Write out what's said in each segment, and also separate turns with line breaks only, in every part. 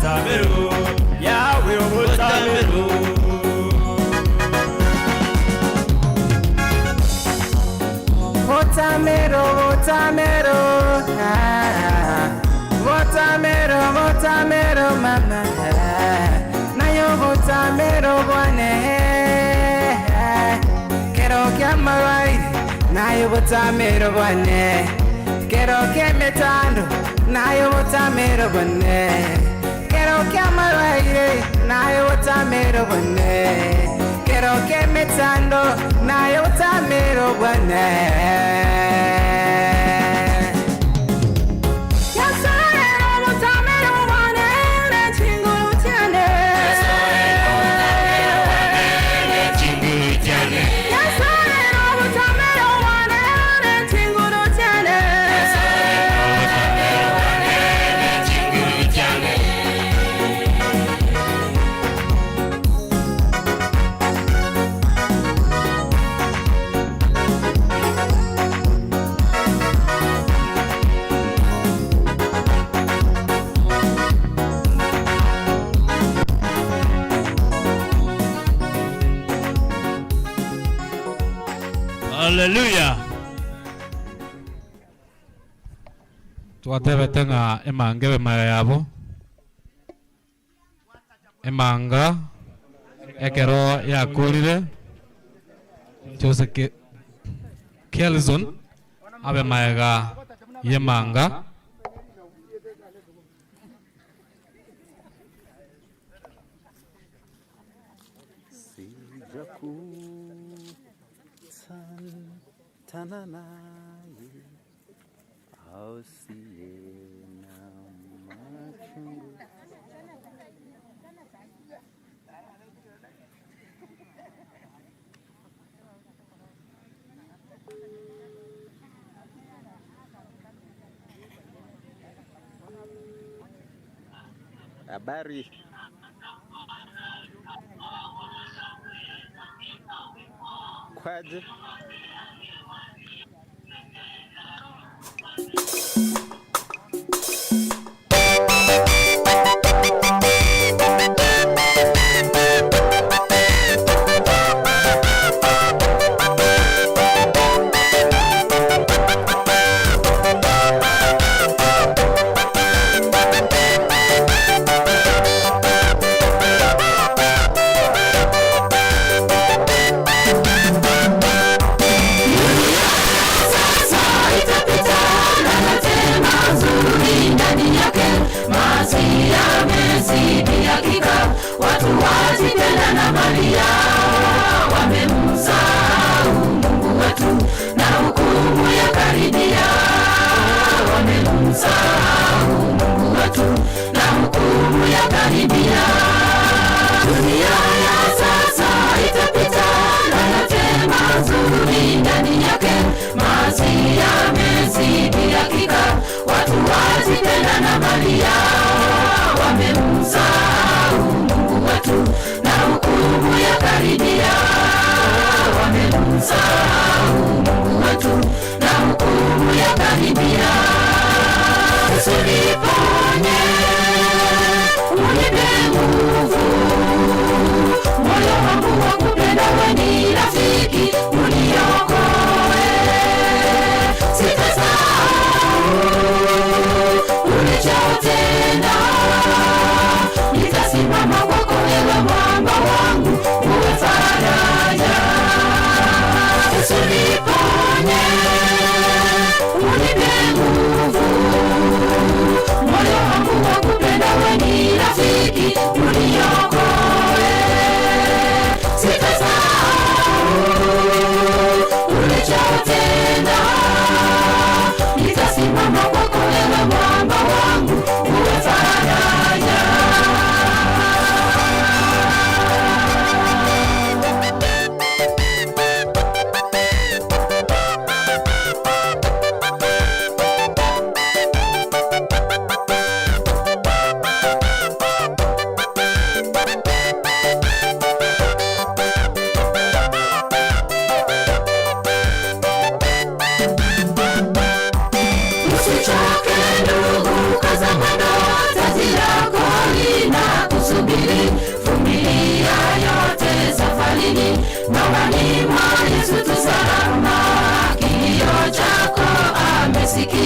Otamero, Yahweh Otamero. Otamero, Otamero, Otamero, Otamero, mama. Nayo Otamero bwane. Kero kyamarai, nayo Otamero bwane. Kero kemetando, nayo Otamero bwane. Kero kyamarai, nayo Otamero bwane. Quiero que me tando na yo Otamero bwane.
Hallelujah. Tuatebe tenga emanga bemayabo. Emanga ekero ya kulire. Jose Kelson abe maega yemanga.
Habari. Kwaje?
Ulichotenda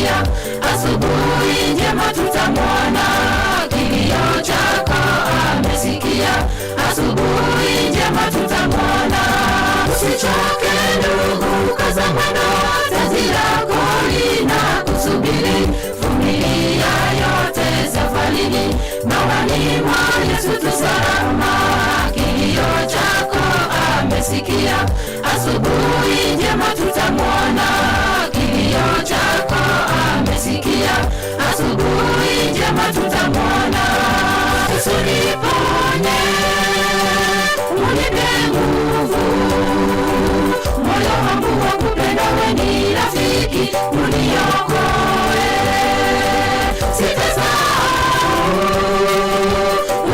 amesikia, asubuhi njema tutamwona. Kilio chako amesikia, asubuhi njema tutamwona. Usichoke ndugu, kaza mwendo, taji lako linakusubiri. Vumilia yote safarini, mawani mwa Yesu tu salama. Kilio chako amesikia, asubuhi njema tutamwona. Kilio chako amesikia, asubuhi njema tutamwona. Yesu niponye, unipe nguvu, moyo wangu wa kupenda wewe ni rafiki, uniokoe. Sitasahau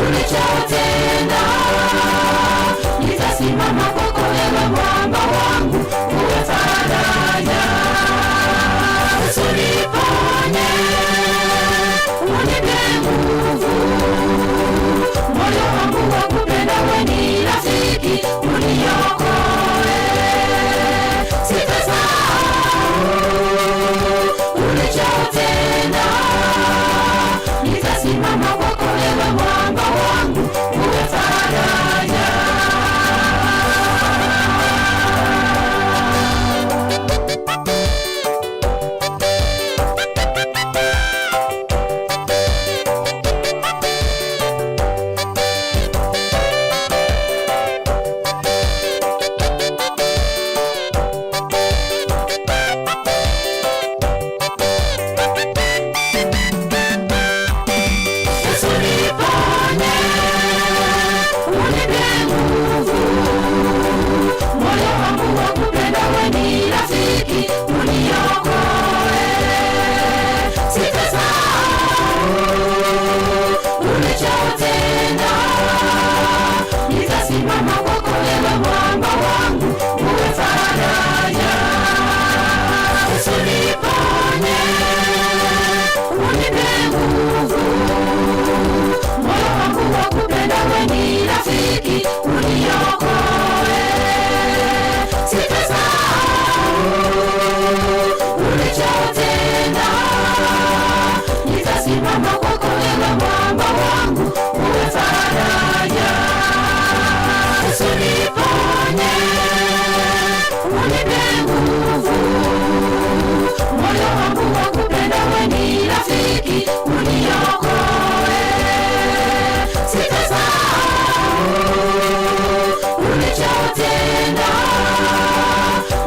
ulichotenda, nitasimama kwako wewe mwamba wangu, uwe faraja. Yesu niponye, unipe nguvu, moyo wangu wa kupenda wewe ni rafiki, uniokoe. Sitasahau ulichotenda, nitasimama kwako wewe mwamba wangu, uwe faraja. Yesu niponye, unipe nguvu, moyo wangu wa kupenda wewe ni rafiki, uniokoe. Sitasahau ulichotenda, nitasimama kwako wewe mwamba wangu, uwe faraja. Yesu niponye, unipe nguvu, moyo wangu wa kupenda wewe ni rafiki, uniokoe. Sitasahau ulichotenda, nitasimama kwako wewe mwamba wangu, uwe faraja. Yesu niponye, unipe nguvu, moyo wangu wa kupenda wewe ni rafiki, uniokoe. Sitasahau ulichotenda,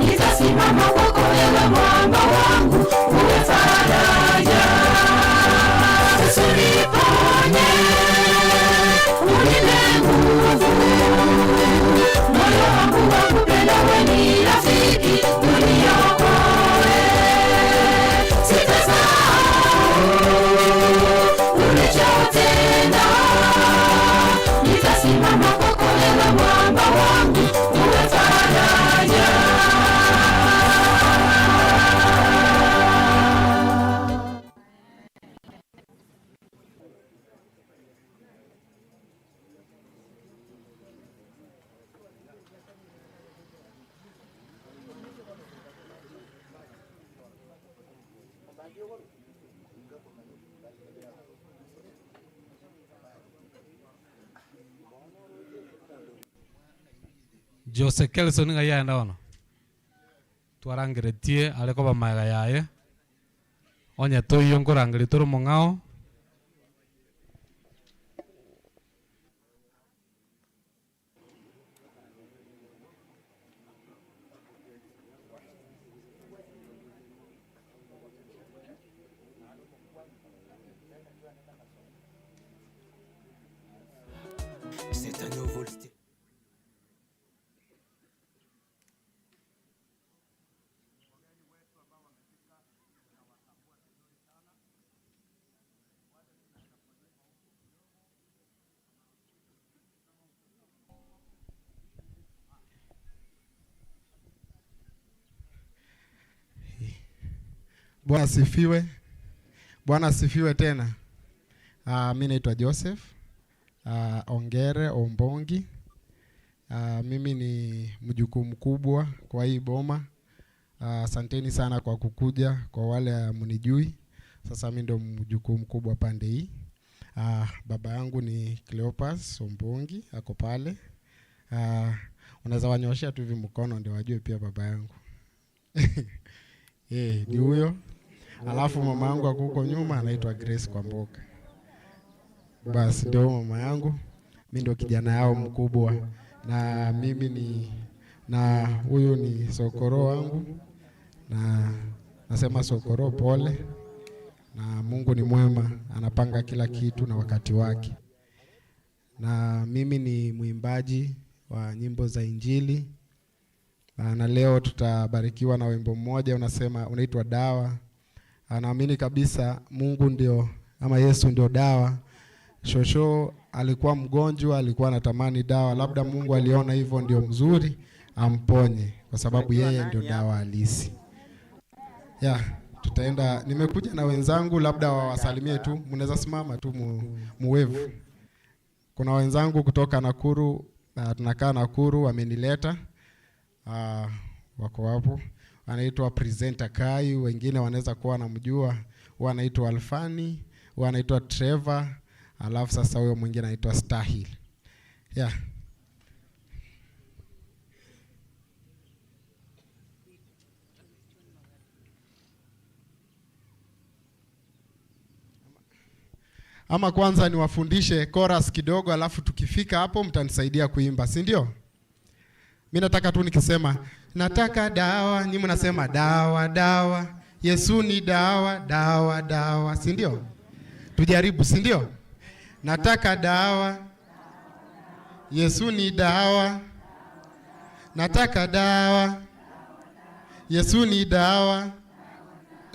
nitasimama kwako wewe mwamba wangu, uwe faraja. Yesu niponye, unipe nguvu, moyo wangu wa kupenda wewe ni rafiki, uniokoe. Sitasahau ulichotenda, nitasimama kwako wewe mwamba wangu, uwe faraja.
Jose Kelson nga yaenda ono twarangeretie ariko bamaega yaye onya toyo nkorangeri turu mung'ao
C'est un nouveau style.
Bwana asifiwe. Bwana asifiwe tena. Mimi naitwa Joseph Ongere Ombongi. Mimi ni mjukuu mkubwa kwa hii boma. Asanteni sana kwa kukuja, kwa wale mnijui. Sasa mimi ndo mjukuu mkubwa pande hii. Baba yangu ni Cleopas Ombongi, ako pale. Unaweza wanyoshia tu hivi mkono ndio wajue pia baba yangu. Ni huyo. Alafu mama yangu ako huko nyuma anaitwa Grace Kwamboka. Basi ndio mama yangu. Mimi ndo kijana yao mkubwa. Na mimi na huyu ni sokoro wangu. Na nasema sokoro pole. Na Mungu ni mwema, anapanga kila kitu na wakati wake. Na mimi ni mwimbaji wa nyimbo za Injili. Na leo tutabarikiwa na wimbo mmoja unaitwa Dawa. Naamini kabisa Mungu ndio ama Yesu ndio dawa. Shosho alikuwa mgonjwa, alikuwa anatamani dawa. Labda Mungu aliona hivyo ndio mzuri amponye kwa sababu yeye ndio dawa halisi. Tutaenda, nimekuja na wenzangu, labda wawasalimie tu. Mnaweza simama tu muwevu. Kuna wenzangu kutoka Nakuru, tunakaa Nakuru, wamenileta. Wako hapo. Anaitwa Presenter Kai, wengine wanaweza kuwa wanamjua. Anaitwa Alfani, anaitwa Trevor, alafu sasa huyo mwingine anaitwa Stahil. Ama kwanza niwafundishe chorus kidogo, alafu tukifika hapo mtanisaidia kuimba, si ndio? Mimi nataka tu nikisema nataka dawa, nyinyi mnasema dawa dawa. Yesu ni dawa dawa dawa, si ndio? Tujaribu, si ndio? Nataka dawa. Yesu ni dawa. Nataka dawa. Yesu ni dawa.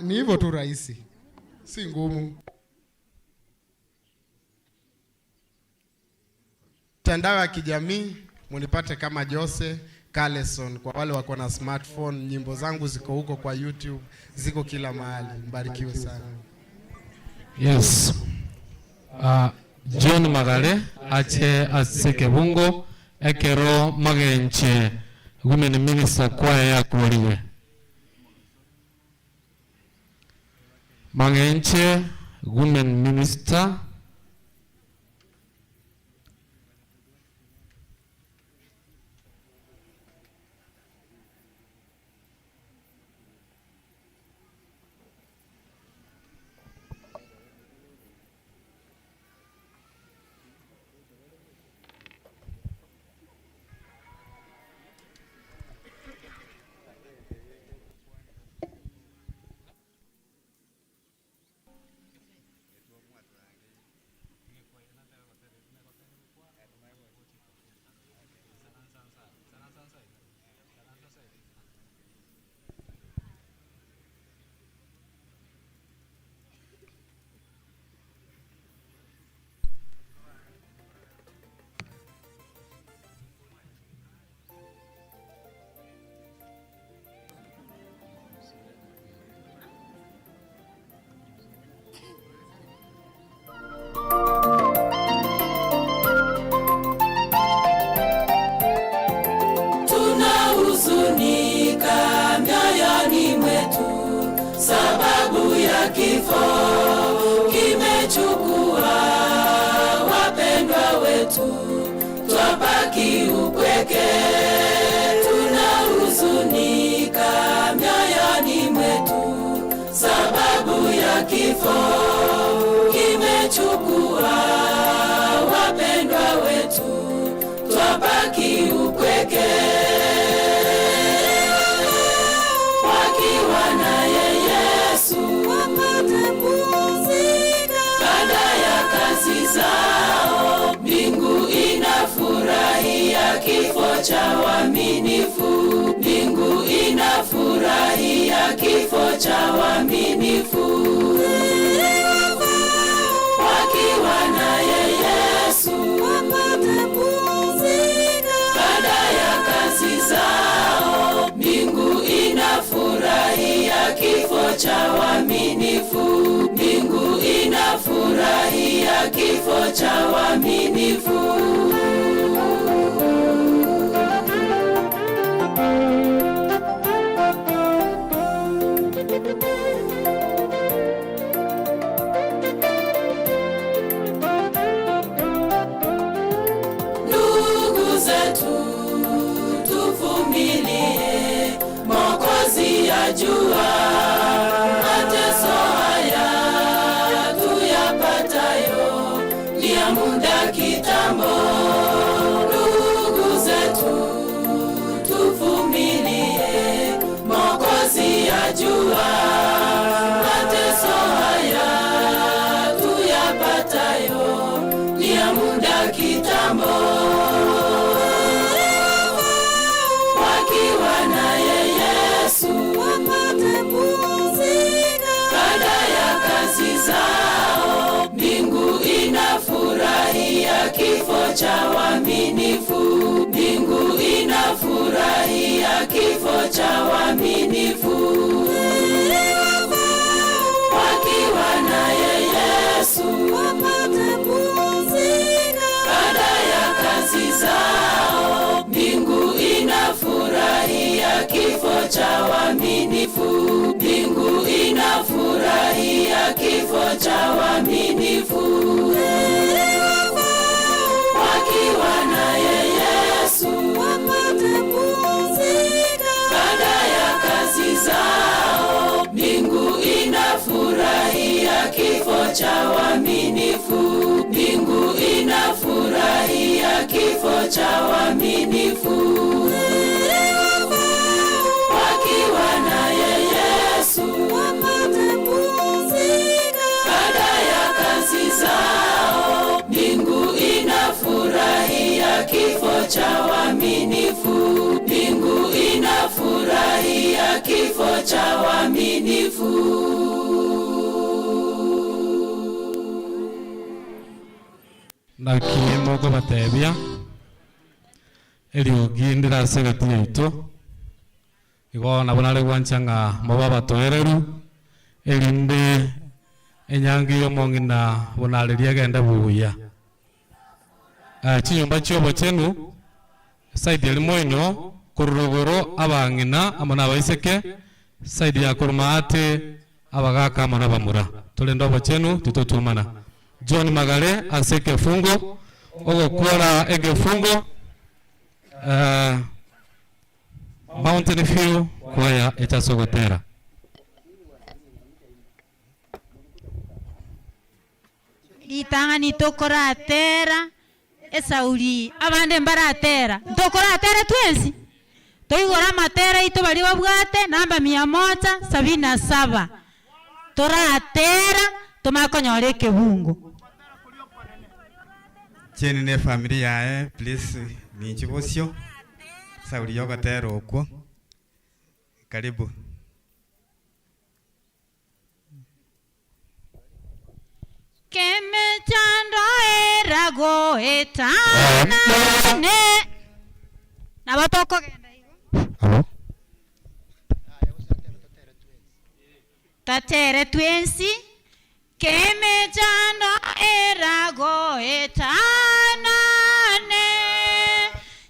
Ni hivyo tu rahisi. Si ngumu. Mtandao ya kijamii munipate kama Jose Carleson. Kwa wale wako na smartphone, nyimbo zangu ziko huko kwa YouTube, ziko kila mahali. Mbarikiwe sana.
Yes. John Magale ache asike bungo ekero magenche women minister kwa ya kuliwe. Magenche women minister
kifo kimechukua wapendwa wetu, twabaki upweke, tunahuzunika mioyoni mwetu, sababu ya kifo kimechukua wapendwa wetu, twabaki upweke. Mbingu inafurahia kifo cha waaminifu, mbingu inafurahia kifo cha waaminifu. Wakiwa naye Yesu wapate pumzika baada ya kazi zao, mbingu inafurahia kifo cha waaminifu, mbingu inafurahia kifo cha waaminifu. muda kitambo. Ndugu zetu tuvumilie, Mwokozi ajua mateso haya tuyapatayo ni ya muda kitambo. Wakiwa naye Yesu wapate pumzika baada ya kazi zao. Mbingu inafurahia kifo cha waaminifu. Mbingu inafurahia kifo cha waaminifu. Wakiwa naye Yesu wapate pumzika baada ya kazi zao. Mbingu inafurahia kifo cha waaminifu. Mbingu inafurahia kifo cha waaminifu. Wakiwa naye Yesu wapate pumzika baada ya kazi zao. Mbingu inafurahia kifo cha waaminifu. Mbingu inafurahia kifo cha waaminifu. Wakiwa naye Yesu wapate pumzika baada ya kazi zao. Mbingu inafurahia kifo cha waaminifu. Mbingu inafurahia kifo cha waaminifu.
Na kiemo batebia eliugindira segati yito igo nabonale gwanchanga mababa toereru elinde enyangi yomongina bonaleria genda buya chinyumba chyobo chenu side elimoino kurugoro abangina amana baiseke side ya kurmaate abagaka amana bamura tolendo bochenu titotumana John Magale aseke fungo ogo kora ege fungo Mountain View kwaya etasogotera
litanga ni tokora atera esauri abande mbaratera tokora atera twensi toigora matera ito bali babwate namba 177 tora atera tomakonyore kebungo
cheni ne familia yae please ni chibosio sauri yoga tero okwo karibu
keme chando erago etana ne na batoko genda igo tatere twensi keme chando erago etana ne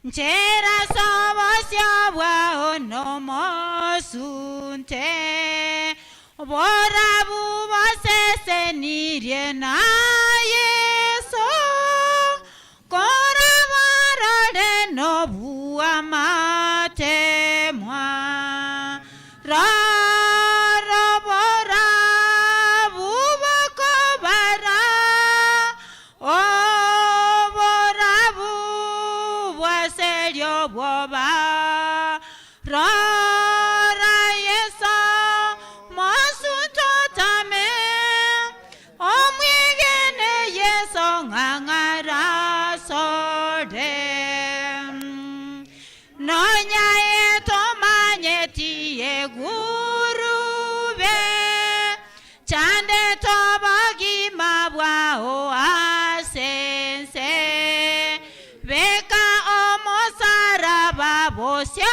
nchera sobosya bwa onomosunte borabu bosese nirie na Yesu kora marade no bua matemwa rara borabu bakobara o borabu bwaselio bwoba rara Yesu masutotame omwigene Yesu ngangara sode nonya etomanyeti egurube chande tobagima bwao asense beka omosaraba bosya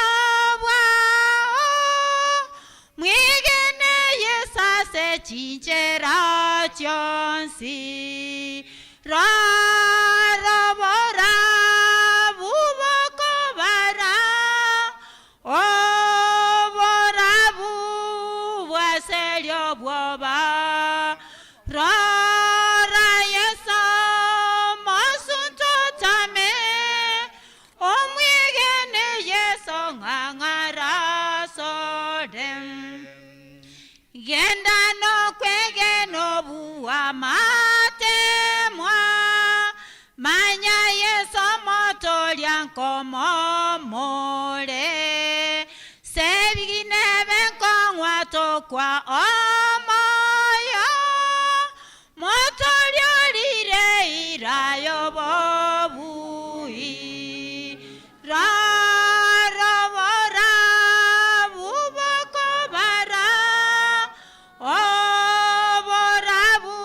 chinchera chonsi rara bora buboko bara o bora buwa selio bwoba rara Yesu masunto tame omwigene Yesu ngangara sodem genda no kwege no bua matemwa bianco momole sebigine benkongwa tokwa omoyo motoriorire irayo bobui rarobora buboko bara oborabu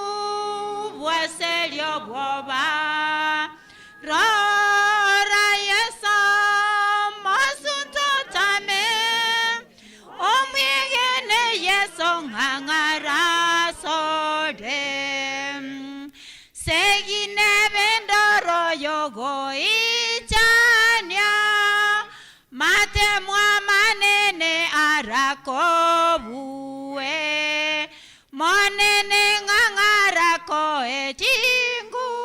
bweselio bwoba rora yeso masuntotame omwegene yeso ngangara sode segine bendoro yogo ichania matemwa manene arakobue monene ngangarako etinguru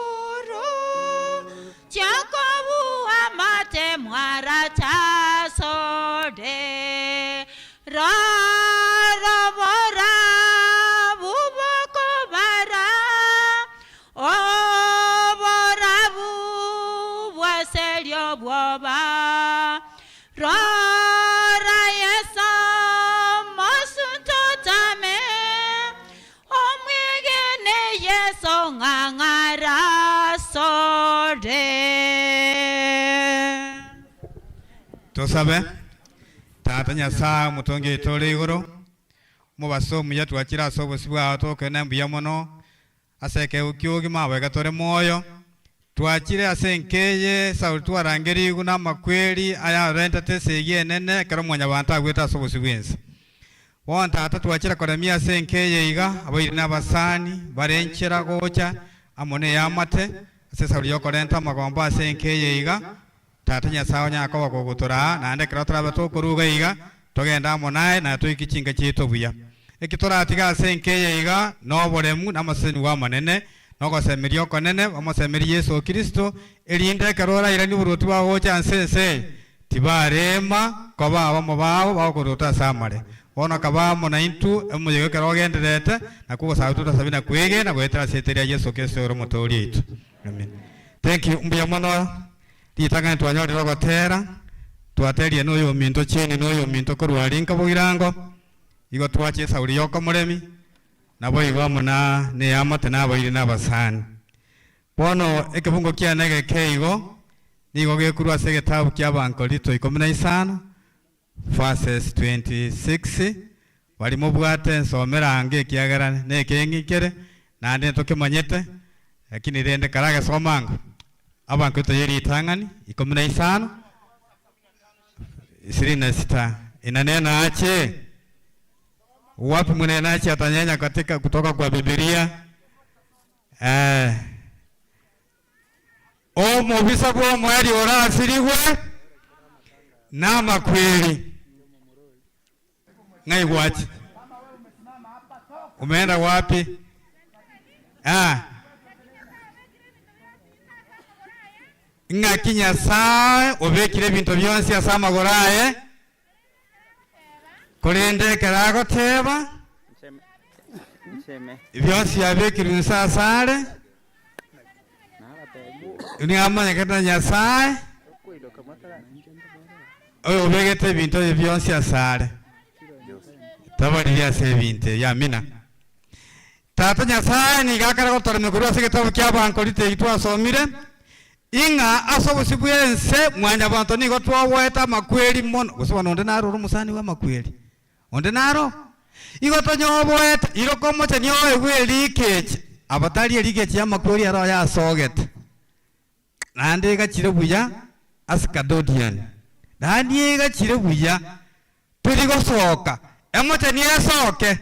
Jacobu amate mwara tasode rarabora buboko bara oborabu bwaselio bwoba rara yesa mosuntotame omwegene yeso ngangara sode.
Tosabe tata Nyasaye mutonge itole igoro mubasomu yatwakira asobosi bwa toke nambuya mono aseke ukyogi mawe gatore moyo twakire asenkeye sauli twarangeri iguna makweli aya renta tesege nene kero mwanya banta agweta asobosi bwense won tata twakira koramia asenkeye iga abairi nabasani barenchera gocha amone yamate ase sauli yokorenta magomba asenkeye iga tata Nyasaye nyako bakogutora nande kero turabato kuruga iga togenda monaye na twikichinga chito buya ekitora atiga asenkeye iga no boremu namaseni wa manene no semerio konene bamosemeri Yesu Kristo elinde karora irani buruti bawo chansense tibarema koba abamo bawo bakorota samare ona kabamo na intu emuyego karogenderete nakugo saututa sabina kwege na gwetera seteria Yesu Kristo ro motori itu amen. Thank you mbuya mono ditanga twanyori rogotera twaterie noyo minto chini noyo minto korwarinka bugirango igo twache sauri yoko muremi nabo igamo na ne amate nabo iri nabasani bono ekebungo kia nege keigo nigo gekurwa segetabu kya bankolito 15 verses 26 bali mubwate nsomerange kiagara ne kengikere nande tokemanyete lakini rende karaga somango abankolito yeri itangani 15 26 inanena ache wapi mwenena ache atanyanya katika kutoka kwa Biblia omubisa bwo mwali ora asiriwe na makweli ngai wachi umeenda wapi ngakinya saa obekire bintu byonse asama goraye kolende karago teba byonse yabekire nsasare ni amanya kata Nyasaye oyo obegete bintu byonse asare tabariya se binte yamina tata Nyasaye ni gakara gotoreme kurwa segetabu kya bankolite itwa somire inga asobosi bwense mwanya bantu nigo twaweta makweli mono gusoba nonde naro rumusani wa makweli onde naro igo tonyobweta iro komoche nyowe weli keche abatali elikeche ya makweli aro ya sogete nande gachire buya askadodian nani gachire buya turi gosoka emoche ni asoke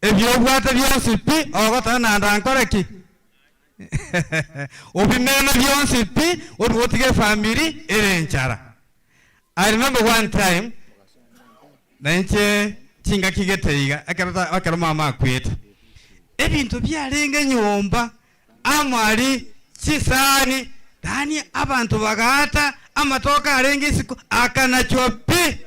ebyo bwate byonse pi ogotana ndankoreki obimena byonse pi oruotige family erenchara. I remember one time nanche chinga kigeteiga akara mama akwita ebintu byarenga nyomba amali chisani dani abantu bagata amatoka arenga isiku akanachopi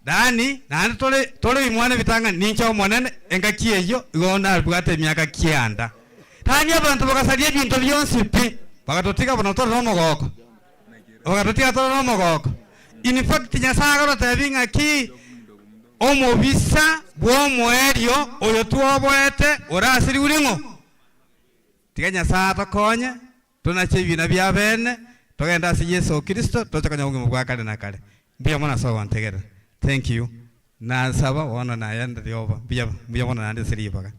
dani nani tole imwana bitanga nincha omonene engakiyeyo igona bwate myaka kianda dani abantu bagasalia bintu byonse pi Bakatotika bonoto no mogoko. Bakatotika to no mogoko. In fact nyasaga ro tebinga ki omobisa bwo moerio oyo tuoboete orasiri uringo. Tiga nyasaga tokonye tunachebina bya bene togenda si Yesu Kristo tochakanya ubwo bwa kale na kale. Mbia mwana sawa ntegera. Thank you. Na saba wana na yanda dioba. Mbia mwana nande siri baga.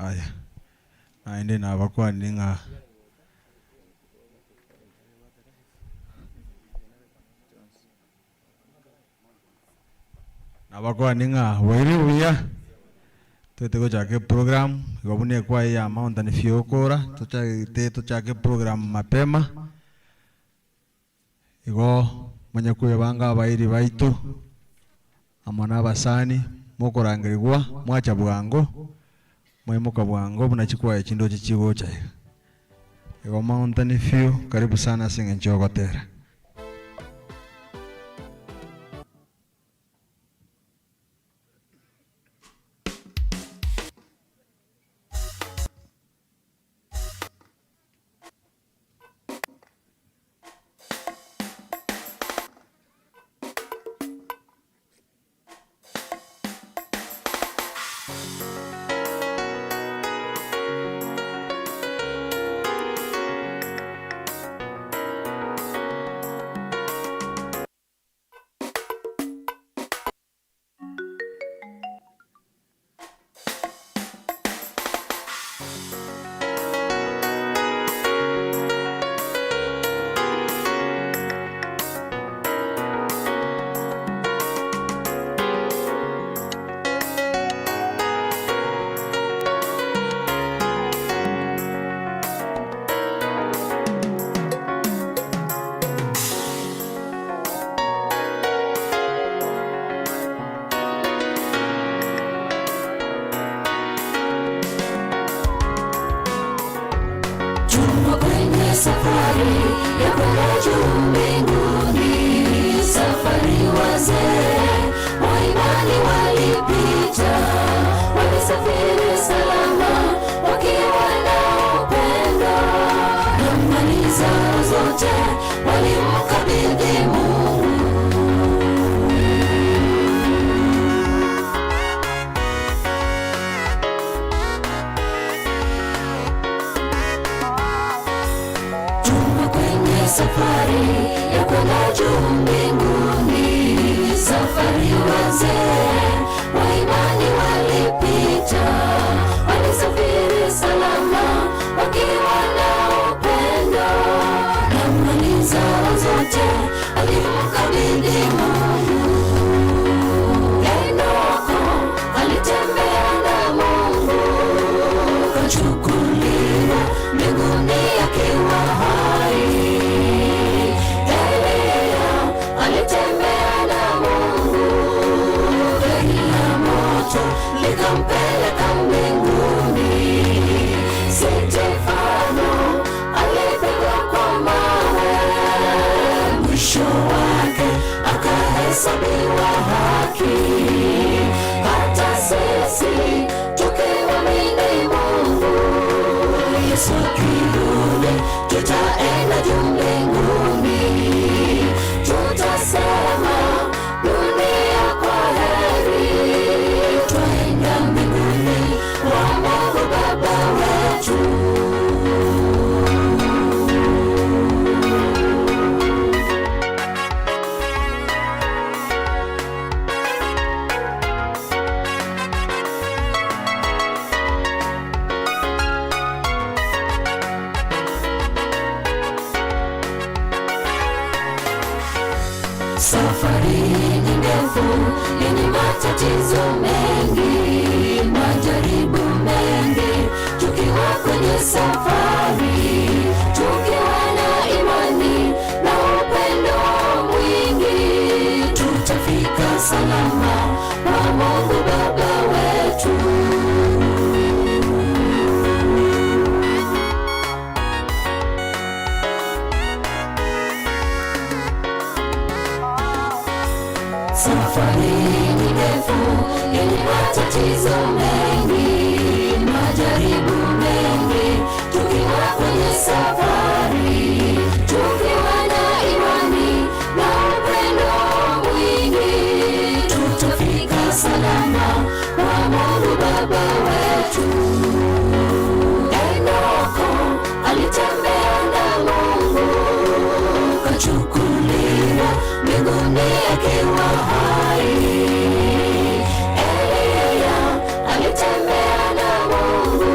Aya. Aende na bakwa ninga. Abakwa ninga weri uya tete ko chake program gobune kwa ya mountain fiokora to chake program mapema igo manya kuyebanga abairi baitu amana basani mokorangirwa mwacha bwango mwemuka bwango bunachikwa echindo chichigo cha igo mountain fio karibu sana singa nchogotera.
Safari ya kwenda juu mbinguni, safari wazee wa imani walipita, walisafiri salama wakiwa na upendo, na mali zao zote walimkabidhi Mungu. Safari ya kwenda juu mbinguni, safari wazee wa imani walipita, walisafiri salama wakiwa na upendo, na mali zao zote alimkabidhi Mungu. Enoko alitembea na Mungu, kachukuliwa mbinguni akiwa hai. Alitembea na Mungu, gari la moto likampeleka mbinguni. Stefano alipigwa kwa mawe, mwisho wake akahesabiwa haki. Hata sisi tukiamini Mungu, Yesu akirudi tutaenda juu mbinguni. Tutasema dunia kwa heri, twaenda mbinguni kwa Mungu Baba wetu. Safari ni ndefu, yenye matatizo mengi, majaribu mengi. Tukiwa kwenye safari, tukiwa na imani na upendo mwingi, tutafika salama kwa Mungu Baba wetu. Safari ni ndefu, yenye matatizo mengi, majaribu mengi, tukiwa kwenye safari, tukiwa na imani na upendo mwingi, tutafika salama kwa Mungu Baba wetu. Enoko alitembea na Mungu, kachukuliwa mbinguni akiwa hai. Elia alitembea na Mungu,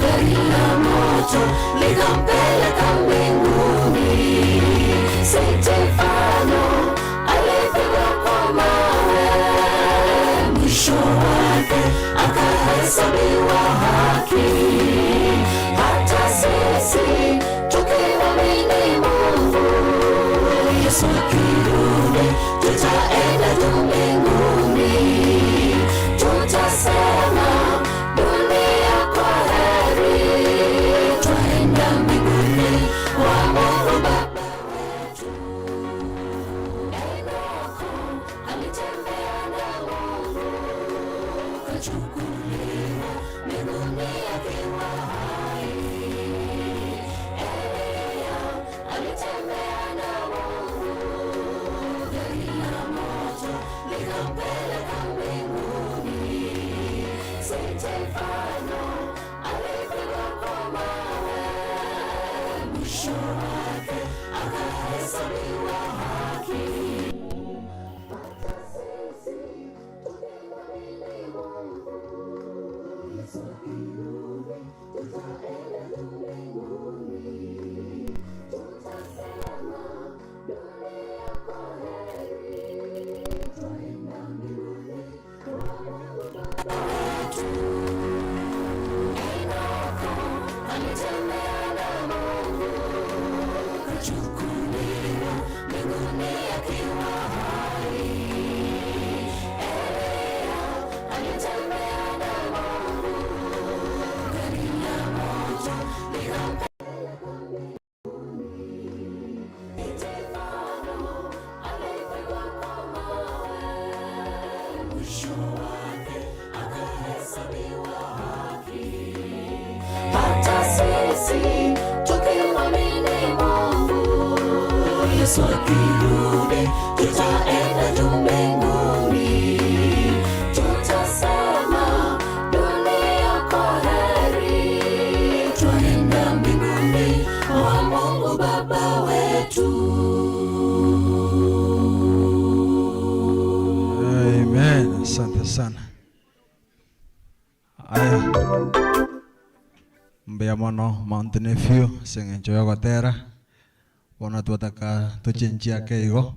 gari la moto likampeleka mbinguni. Stefano alipigwa kwa mawe, mwisho wake akahesabiwa haki. Hata sisi tukimwamini Mungu, Yesu akirudi tutaenda tu mbinguni. Tutasema dunia kwa heri, twaenda mbinguni kwa Mungu Baba wetu. Enoko alitembea na Mungu, kachukuliwa mbinguni akiwa hai. Elia alitembea na Mungu, gari la moto likampeleka mbinguni. Stefano alipigwa kwa mawe, mwisho wake akahesabiwa haki. Hata sisi tukimwamini Mungu, Yesu akirudi tutaenda tu mbinguni. Tutasema dunia kwa heri, twaenda mbinguni kwa Mungu Baba wetu. Enoko alitembea na Mungu, kachukuliwa mbinguni akiwa hai. Elia alitembea na Mungu, gari la moto likampeleka mbinguni. Stefano alipigwa kwa mawe, mwisho wake akahesabiwa haki. Hata sisi tukimwamini Mungu, Yesu akirudi tutaenda tu mbinguni. Tutasema dunia kwa heri, twaenda mbinguni kwa Mungu Baba wetu.
Amen. Asante sana. Aya. Mbea mono Mount Nephew sengencho ya gotera. Bona tuataka tuchenjia keigo.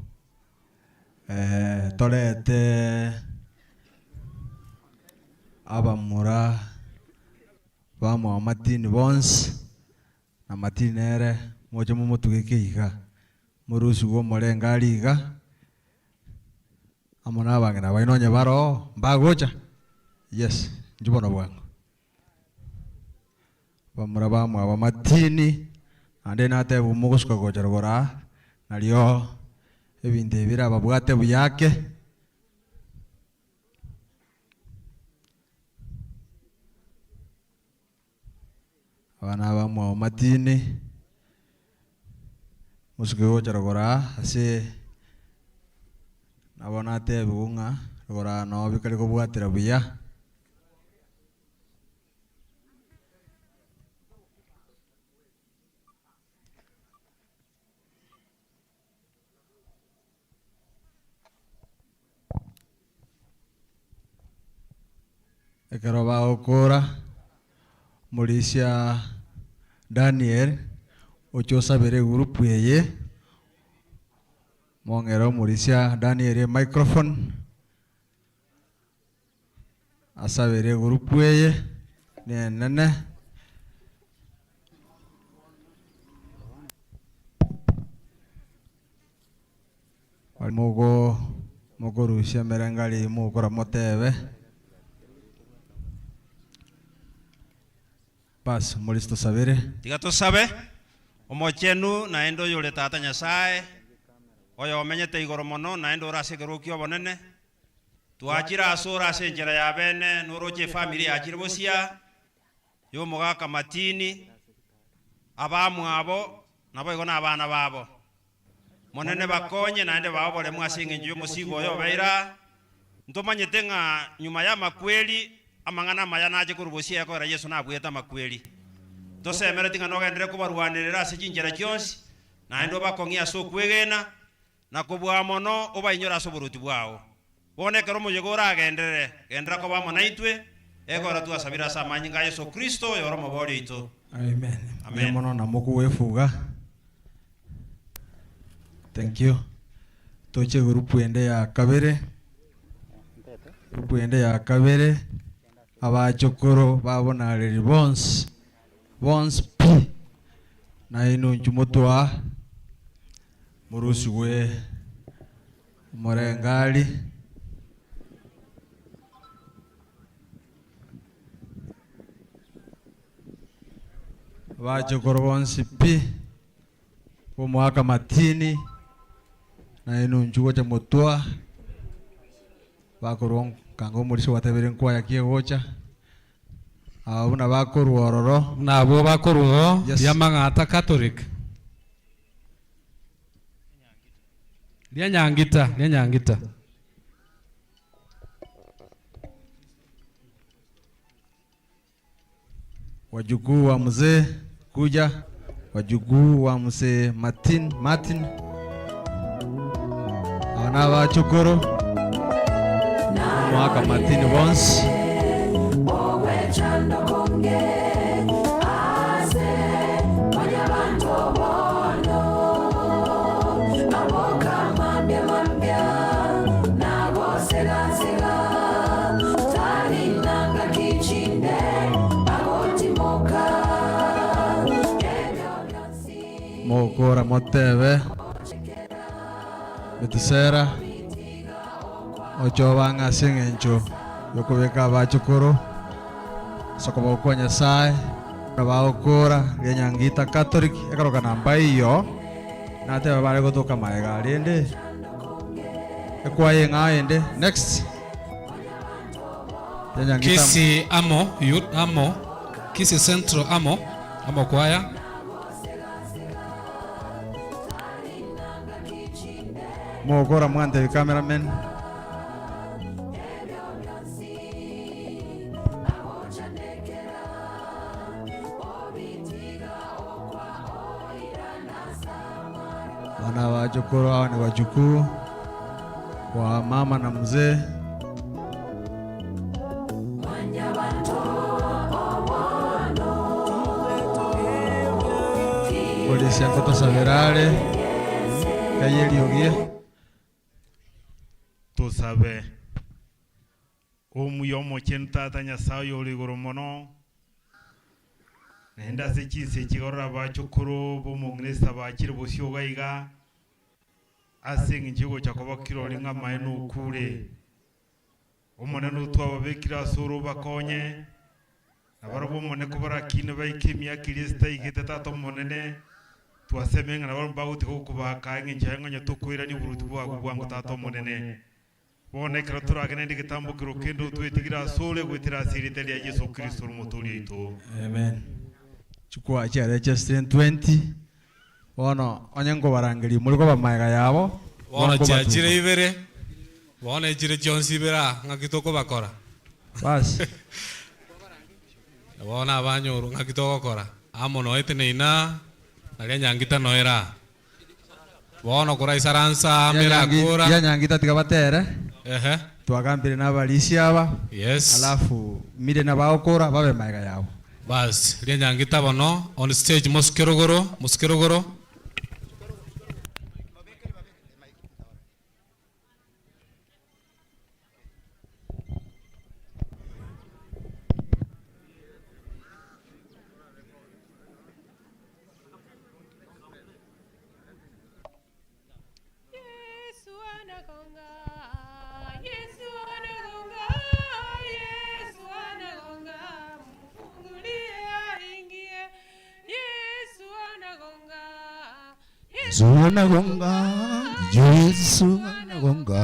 Tolete abamura bamo Martin Bons na Martin ere moja mumutugikeiga murusi go morenga liga amona bangena bainonya baro mbagocha. Yes, njubona bwangu bamura bamo aba Martin ande nate bumuguska gocha rogora nalio ebinde bira babwate buyake abana bamo Martin musike gocha rogora ase nabona te bunga rogora no bikali ko bwatira buya ekero baokora Mulisia Daniel ochosabere group yeye mongero Mulisia Daniel microphone asabere group yeye nene mogo rusia merengali mukora motebe pas mulisto sabere
tiga tusabe omochenu na endo yule tata Nyasaye oyo omenyete igoro mono naende orasegerukio bonene twachira asura ase njira ya bene noroche family yachire bosia yo mogaka matini abamwabo nabo igona abana babo monene bakonye naende babole mwasinge njo musigo oyo beira ntomanyete nga nyuma ya makweli amangana mayana aje kurubosia yakora Yesu nabweta makweli tosemere tinga nogendere kubarwanirira ase chinjira kyonsi naende bakongia so kwegena na kubwa mono obainyora so buruti bwao bonekero mujegora agendere gendera ko bamo naitwe egora twasabira samanyi nga Yesu Kristo yoro mobori ito.
Amen. Amen. Mono na muku wefuga. Thank you. Toche grupu ende ya kabere. Grupu ende ya kabere. Abachokoro babona leri Bons P. Na inu njumotwa. Murusiwe. Morengali. Abachokoro Bons P. Umwaka matini. Na inu njugo cha motwa bakorong kango muri so watabere nkwa yakie gocha abuna bakoru ororo
nabo bakoru yamangata Catholic Lia nyangita
wajukuu wa mzee kuja wajukuu wa mzee Martin Ana bachokoro mwaka Martin Bons Mokora motebe Betisera ocho banga singencho yokobeka bachokoro sokobo Nyasaye na baokora lenyangita Catholic ekaloka namba iyo nate babale gotoka maega lende ekwaye ngaende next lenyangita
Kisi amo youth amo Kisi Central amo kwaya
Mokora mwante cameraman wana wajukuru hao ni wajukuu wa mama na mzee polisi yankoto saberale kayeli ogie
tusabe omuyomo chentata Nyasaye oli iguru mono nenda se chise chigorra bachukuru bomungresa bakire bosyoga asenga nchigo chakoba kiroli nga maenu kule omonene twababekira soro bakonye abarobo mone kubara kine baikemia Kristo igete tato monene twasemenga nabaro bawuti kubaka ngenje nganya tukwira ni buruti bwangu tato monene bone kratura agende gitambukiro kendo twetigira sole gwetira siriteli ya Yesu Kristo mutuli ito.
Amen. Chukua cha Register 20 ono onyengo barangeli muliko bamaega yabo
ono chachire ibere bone chire Jones ibera ngakitoko bakora
bas
bona abanyuru ngakitoko kora amono eteneina nalia nyangita noera bono kora isaransa amera kura
ya nyangita tikabatere twagambire n'abalisi aba
yes
alafu mire na baokora babe maega yabo
bas lia nyangita bono on stage muskerogoro
Yesu anagonga Yesu anagonga, Yesu anagonga.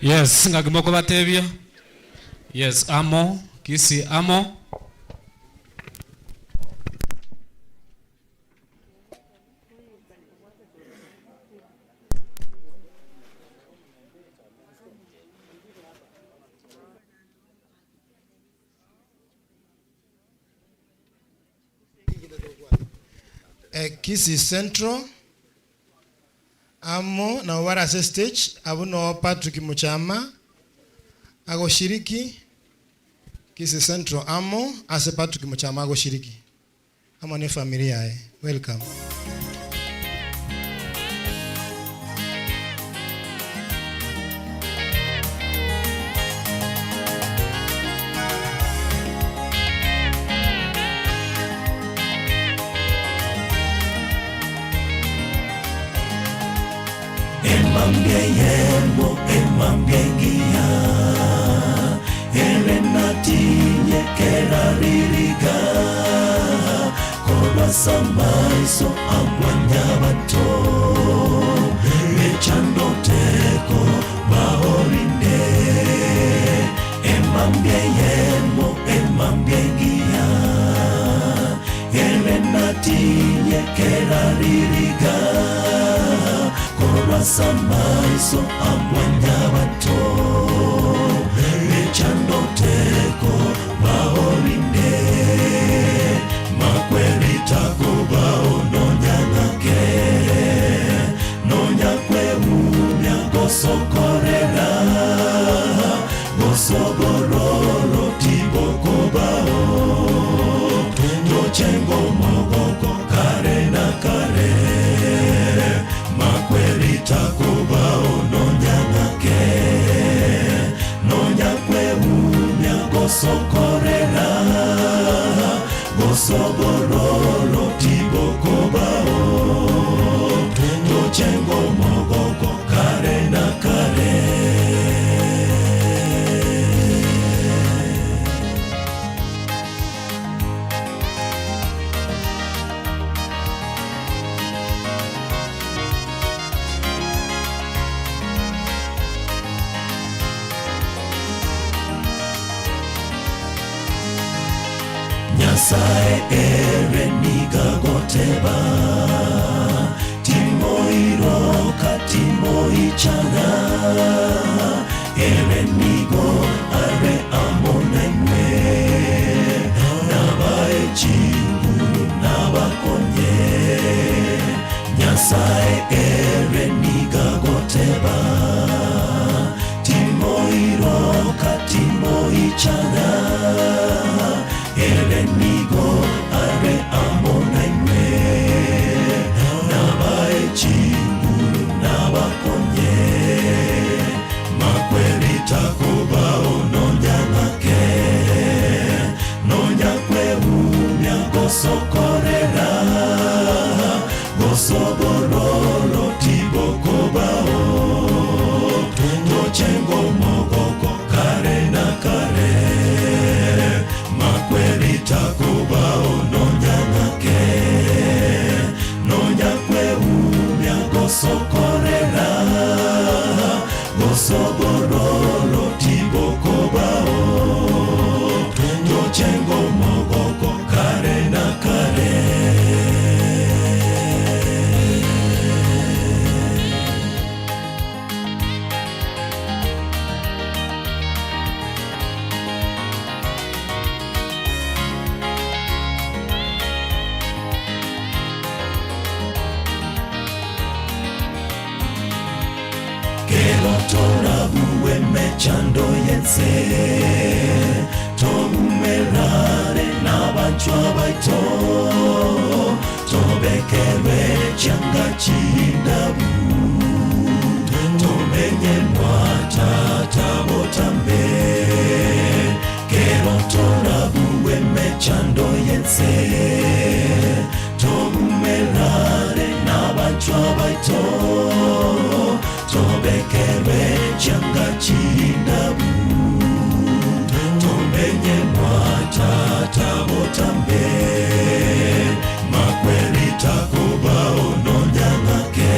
Yes, ngagimoko batebia. Yes, amo, kisi amo.
Kisi Central amo na Warase stage abuno Patrick Muchama agoshiriki. Kisi Central amo ase Patrick Muchama agoshiriki. Amo ne familia welcome.
Korasamaiso amwanyabato Mechandoteko bahorinde Emambieyemo emambiengia Erenatiye keraririga Korasamaiso amwanyabato Mechandoteko bahorinde Makwerita kubao nonyangake Nonyakwe umya gosokorera Gosogororo tiboko bao Nochengo mogoko kare na kare Makwerita kubao nonyangake Nonyakwe umya gosokorera Gosobororo tiboko bao Tochengo mogoko kare na kare Nyasaye ere nigagoteba Timo iroka timo ichana Ere nigo are amona ime Nabae chinguru nabakonye Nyasaye ere nigagoteba Timo iroka timo ichana Erenigo are amona ime Nabae chinguru nabakonye Makwerita kubao nonyangake Nonyakwe umya gosokorera Gosobororo tiboko bao Tochengo mogoko kare na kare Makwerita kubao nonyangake Nonyakwe umya gosokorera Gosobororo tiboko bao Tochengo mogoko kare na kare Torabu emechando yense Tobumerare nabachwa baito Tobekerwe changa chindabu Tomenye mwata tabotambe Kero torabu emechando yense Tobumerare nabachwa baito Tobekerwe changa chindabu Tomenye mwata tabotambe Makwerita kubao nonyangake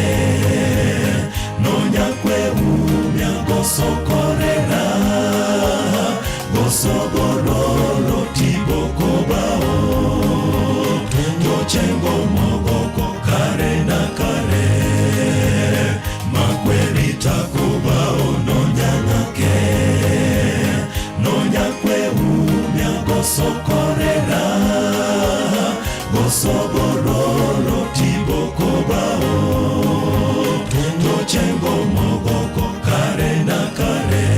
Nonyakwe umya gosokorera Gosobororo tiboko bao Tochengo mogoko kare na kare Makwerita kubao nonyangake Nonyakwe umya gosokorera Gosobororo tiboko bao Tochengo mogoko kare na kare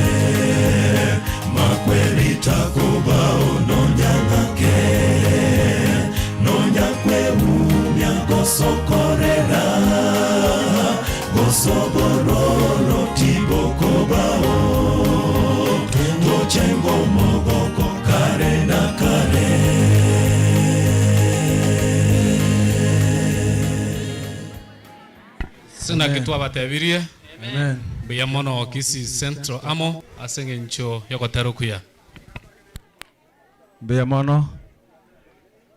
Makwerita kubao nonyangake Nonyakwe umya gosokorera Gosobororo tiboko bao Tochengo mogoko kare na kare
Sina kitu abatebirie
Amen.
Bia mono kisi centro amo asenge ncho yoko terukuya
Bia mono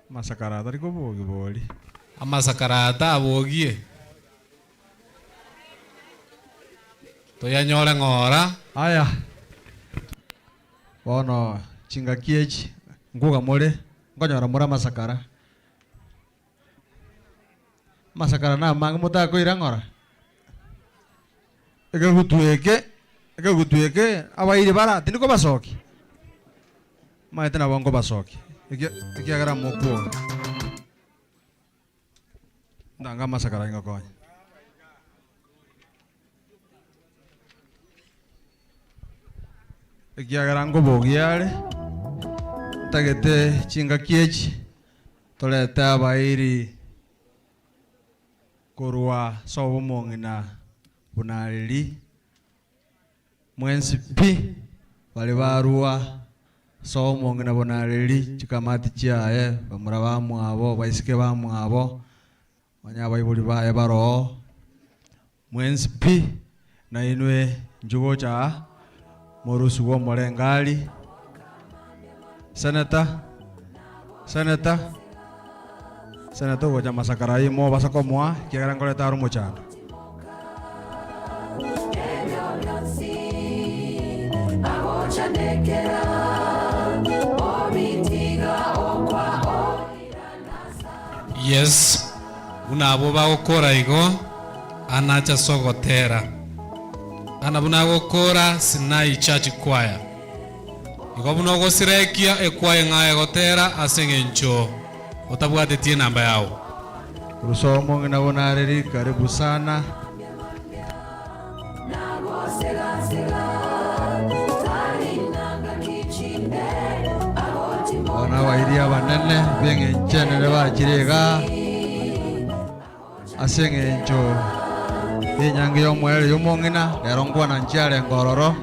Masakarata ariko bogi boli.
Amasakarata abogie. Toyanyole ngora.
Aya. Bono chinga kiechi nguga mole ngonyora mura masakara. Masakara na mang muta ko irangora. Ega gutueke abairi bara tiniko basoki. Maite na bongo basoki. Iki agara moku. Ndanga masakara ngokonya. Iki agara ngobogiale. Tagete chinga kiechi. Tolete abairi korwa sobo mongina bunalili mwensi pi wale barua sobo mongina bunalili chikamati chiaye bamura bamwabo baisike bamwabo banya bayibuli baye baro mwensi pi na inwe njugo cha morusu wo molengali senata Senato wacha masakarai mo basa komwa kiagara ngoleta aru mochano.
Yes, unabo bagokora igo anacha sogotera. Anabuna gokora Sinai Church Choir. Igo buno gosirekia ekwaya ngaye gotera asengencho. Utabwatetie namba yao.
Rusomo nginabonareri karibu sana. Wana wairia banene benge nchene bakirega. Asengencho. Inyangi yomwele yomongina lerongwa na nchale ngororo.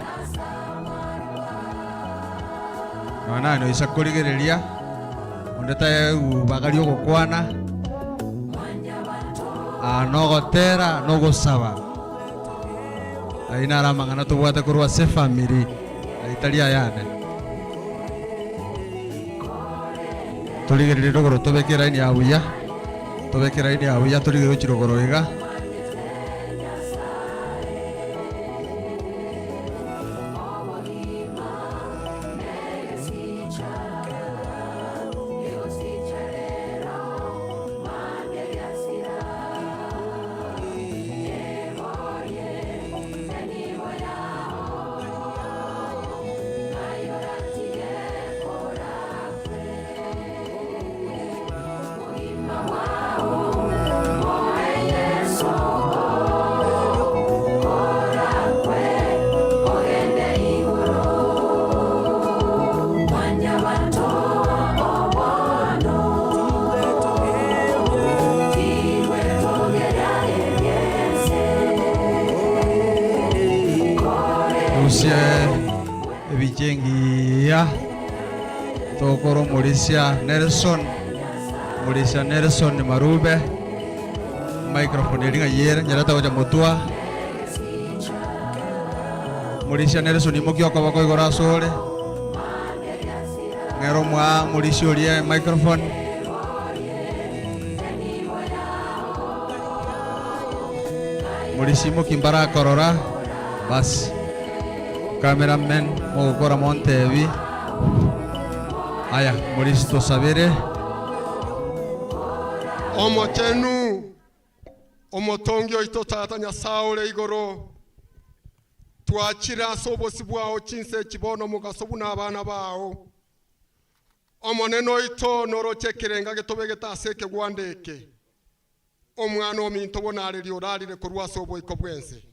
Nana no isakoligerelia. Ndeta bagari okokwana anogotera nogosaba aina ramangana tubwate kurwa se family aitalia yane tuligerire rogoro tobekera ini abuya tuligero chirogoro iga Ebijengia Tokoro Mauricia Nelson Marube microphone ringa yera nyarata waja motua Mauricia Nelson imokio kwa bako igora sole ngero mwa Mauricio lie microphone Mauricio mokimbara korora bas cameraman mogokora montevi aya Mauricio sabere
omotenu omotongio ito tata nyasaule igoro twachira sobosi bwao chinse kibono mugasobu n'abana bao omoneno ito norochekerenga getobe getaseke gwandeke omwana ominto bonareri orarire kurwa sobo ikobwense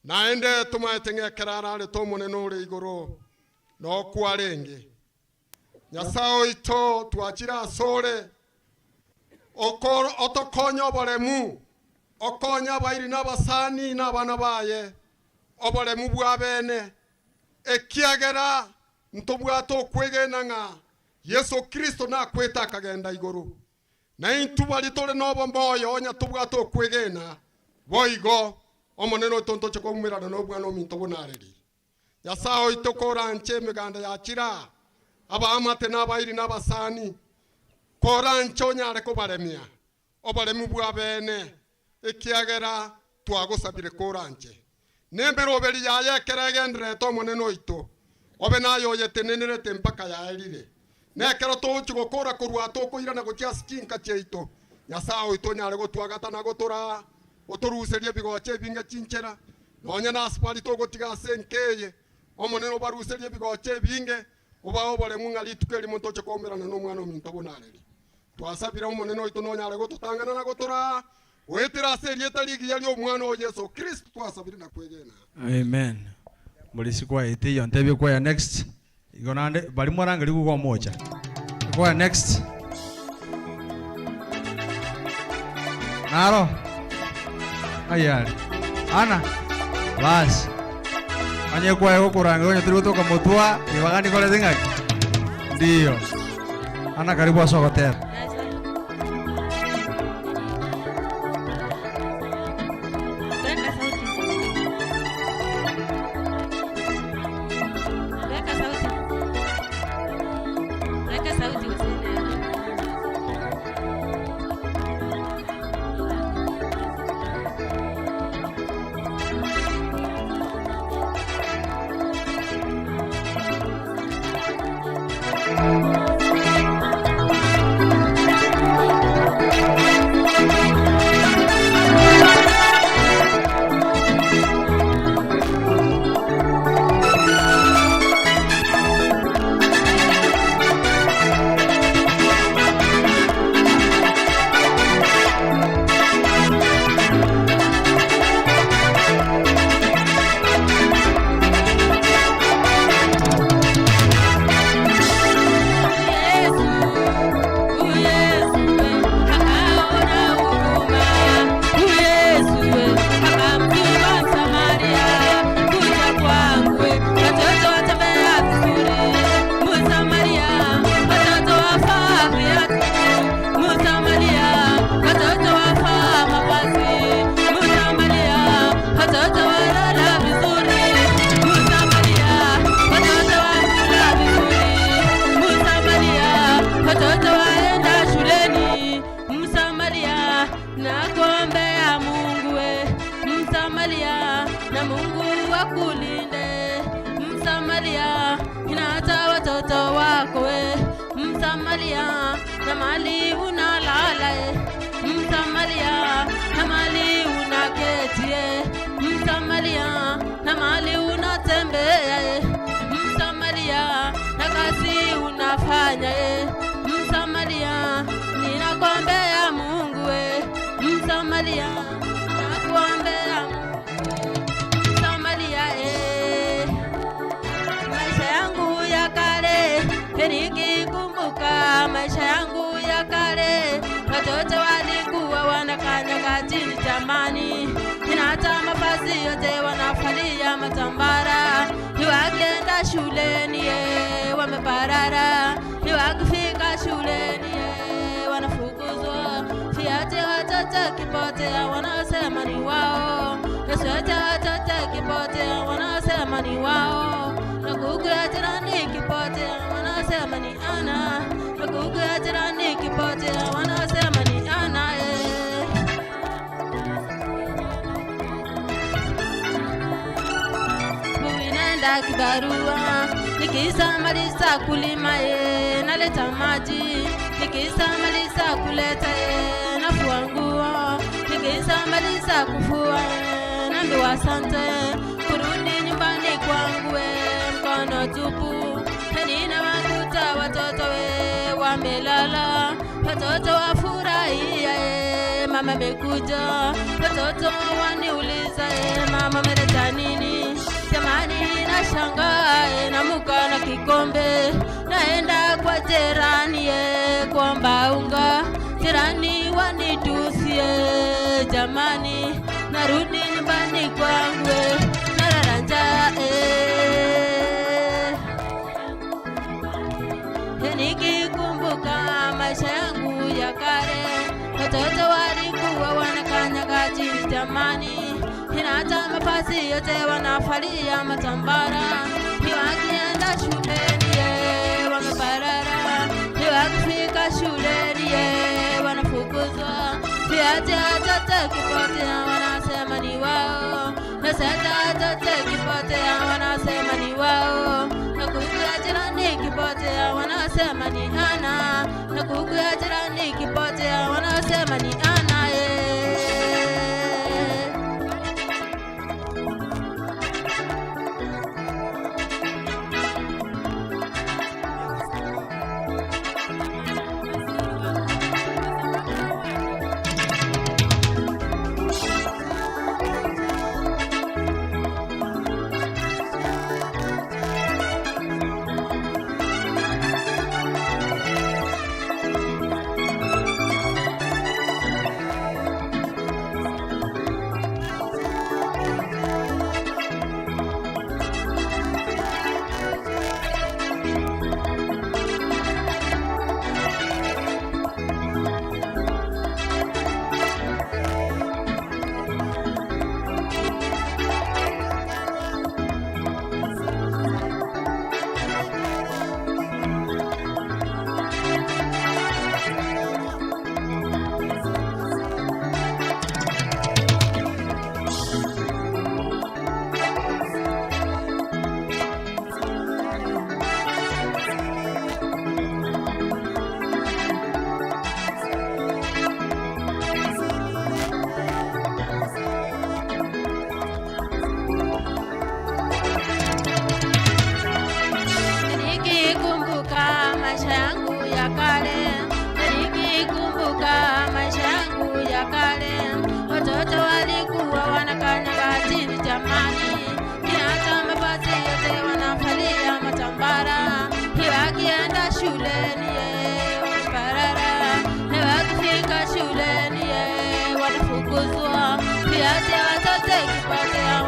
naende tumaetengekerarare tomoneno ore igoro no kwarenge nyasao ito twachira sole okoro otokonyo boremu okonya bairi n'abasani n'abana baye oboremu bwabene ekiagera ntobwato kwegena nga Yesu Kristo na kweta akagenda igoro na intubali tole nobo moyo onya tubwato kwegena boigo omoneno tonto cheko mumirana no bwana ominto bonareri yasao itokora nche meganda ya chira aba amate n'abairi n'abasani korancho nyare kubaremia obaremu bwa bene ikiagera twagusabire koranche nembero beri yaye keregendre to moneno ito obe nayo yetenenere tempaka yaerire nekero to chigokora kurwa to kuira na gotia skinka cheito nyasao ito nyare gotwagata na gotora otoruserie bigoche binga chinchera nonya na aspali to gotiga senkeye omoneno baruserie bigoche binge obao bole mungali tukeli monto chokomerana no mwana ominto bonareri twasabira omoneno ito nonyare gotutangana na gotora wetira serie taligi yali omwana o Yesu Kristo twasabira na kwegena.
Amen. Mulisi kwa ite yontebe kwa ya next igonande bali mwaranga liku kwa moja kwa ya next naro ayari ana bas anye kwa yako kuranga onye tuli kutoka Mutua ibagani kole zingaki ndio ana karibu asogotera.
Maisha yangu ya kale, watoto walikuwa wanakanyaga chini jamani, hata mavazi yote wanafalia matambara, wakienda shuleni wameparara, wakifika shuleni wanafukuzwa, viatu watoto kipotea wanasema ni wao, sweta watoto kipotea wanasema ni wao, na kuku ya jirani kipotea wanasema ni ana, na kuku ya jirani kipotea wanasema ni ana. Nenda kibarua nikisamaliza kulima naleta maji, nikisamaliza kuleta nafua nguo, nikisamaliza kufua naambiwa asante, kurudi nyumbani kwangu mkono tupu, nina wakuta watoto wamelala, watoto wafurahia mama amekuja, watoto waniuliza mama ameleta nini, jamani nashangaa namuka na kikombe, naenda kwa jirani kuomba unga, jirani wanitusie jamani, narudi nyumbani kwangu nararanja nikikumbuka maisha yangu ya kale, watoto walikuwa wanakanyaga chini jamani, hata mavazi yote wanafalia matambara, wakienda shuleni wameparara, wakifika shuleni niye wanafukuzwa. Viaje hata kipotea wanasema ni wao. Naseta hata kipotea wanasema ni wao. Na kuku ya jirani kipotea wanasema ni ana. Na kuku ya jirani kipotea wanasema ni ana.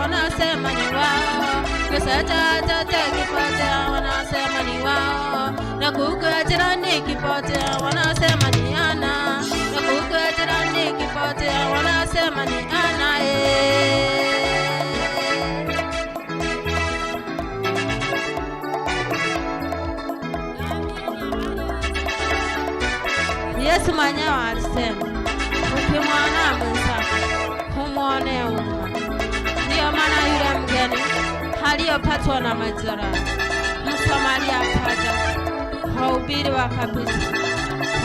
Wanasema ni wao. Naseta kipotea wanasema ni wao. Na kuku ya jirani kipotea wanasema ni ana. Na kuku ya jirani kipotea wanasema ni ana. Yesu mwenyewe alisema ukimwona mwenzako humwone huruma. Ndiyo maana yule mgeni aliyopatwa na majeraha, Msamaria akaja, wahubiri wakapita,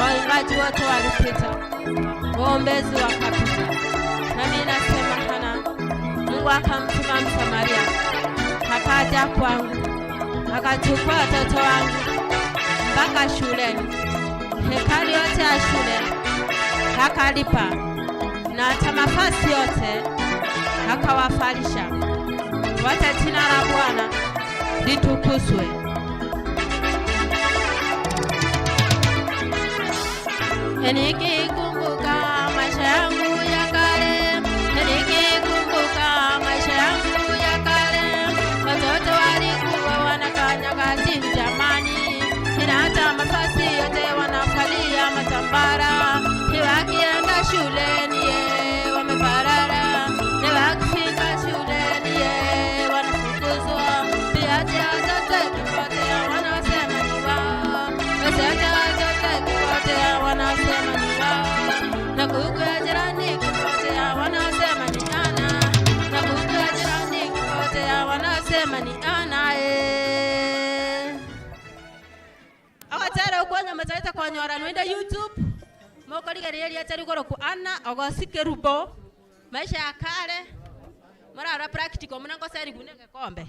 waimbaji wote walipita, waombezi wakapita. Na mimi nasema hana, Mungu akamtuma Msamaria, akaja kwangu, akachukua watoto wangu mpaka shuleni, hekalu yote ya shule akalipa, na hata mafasi yote akawafalisha. Wacha jina la Bwana litukuzwe. Nikikumbuka maisha yangu ya kale, nikikumbuka maisha yangu ya kale, watoto walikuwa wanakanyaga chini jamani, na hata mafasi yote wanafalia matambara. Wakienda shuleni wameparara, wakifika shuleni wanafukuzwa. Viaje hata kipotea wanasema ni wao. Naseta hata kipotea wanasema ni wao. Na kuku ya jirani kipotea wanasema ni ana. Na kuku ya jirani kipotea wanasema ni ana. Awatara ukwanya mataleta kwa nyora nwenda YouTube. Moko ligereria atari goro ku ana ogosike rubo. Maisha ya kale mara practical mnango sari gunenge kombe.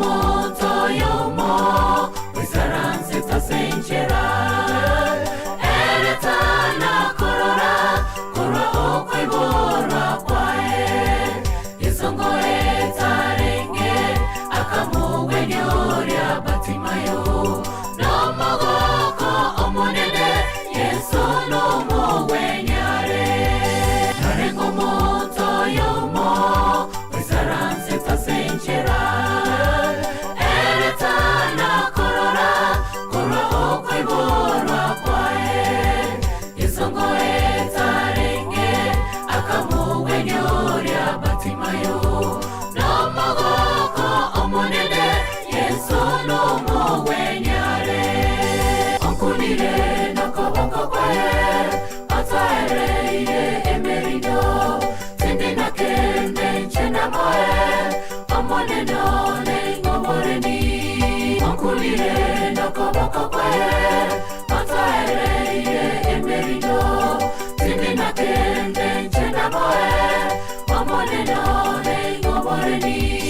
Moto yomo, wisaransi tasenchera. Eretana korora, korwa okwe borwa kwae. Isongo etarenge, akamuwe nyoria batimayo. No mogoko omonene, Yesu no mowe Okunire no koboko kwe Mataere emerido Timina kende nchena moe Omone no nengoboreni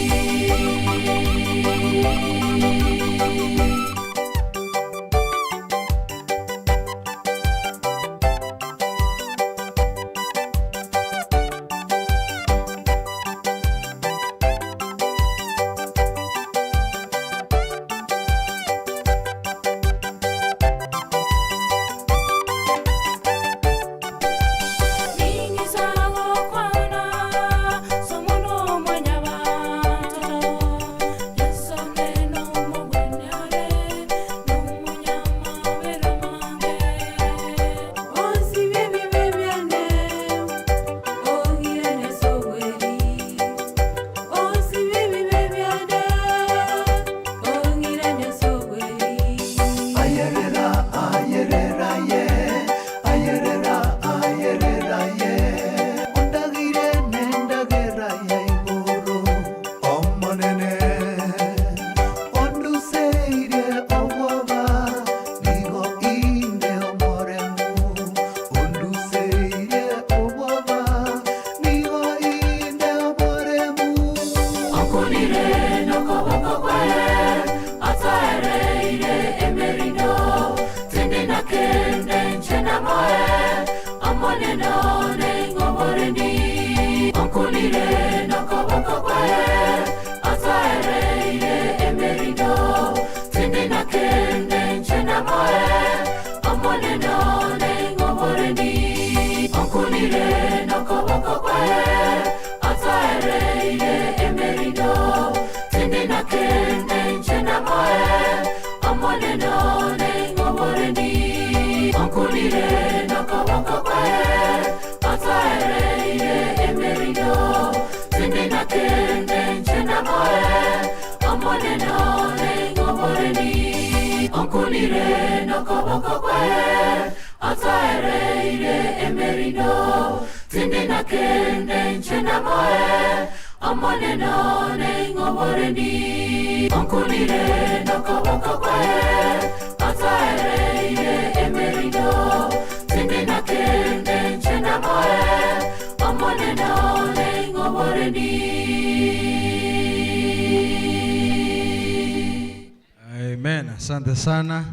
Amen. Asante sana.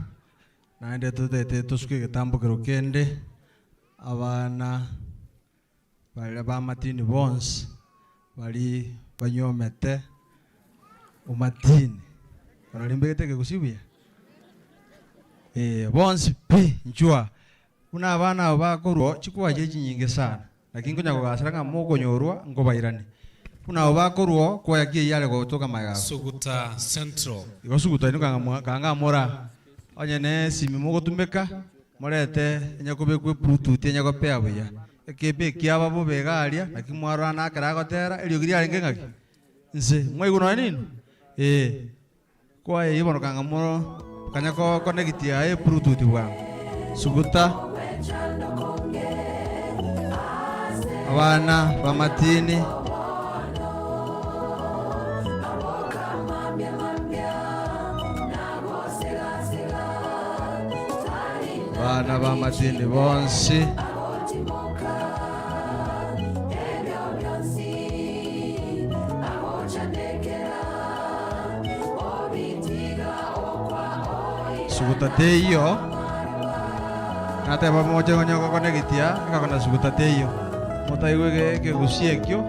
Naende tutete tusuke kitambo kirukende abana bali bamatini bons bali banyomete umatini banalimbete kekusibia bons pi njua kuna abana bakorwo chikuwa jeji nyingi sana lakini kunya kugasaranga mugonyorwa ngobairani kuna bakorwo kwa yakie yale gotoka magaga
Suguta Central
Suguta ino kanga mora onyene simi mugotumeka morete nyakobekwe bluetooth nyakopea buya ekebe kiaba bo begaria nakimwaro na karagotera elio giria ngengaki nse mwaiguno nini kwa yibono kanga moro kanyako connect ya bluetooth bwa Suguta abana bamatini bana bamatini bonsi Suguta teyo nate pamoja ngonyoko konegitia kakona Suguta teyo motaiwe ke gusiekyo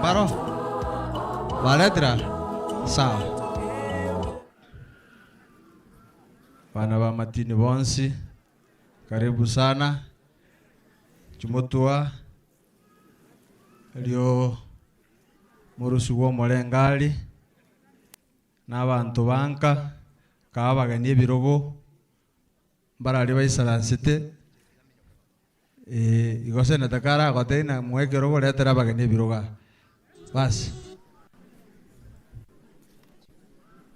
paro valetra sawa bana bamatini bonsi karibu sana chumutua lyo murusugo molengali n'abantu banka kabagani ebirogo barali baisalansite igose natakara goteina mwekero boletera abagani ebiroga basi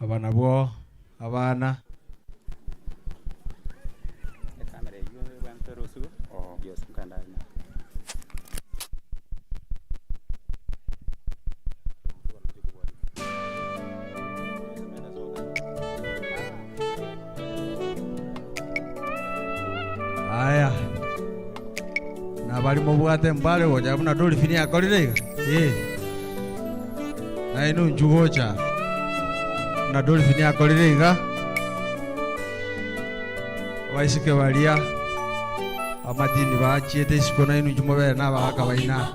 abana bo abana bali mubwate mbale woja buna dolphin akolire na inu njugocha na dolphin akolire iga waisike walia amadini bachiete sikona inu njumobere na baka baina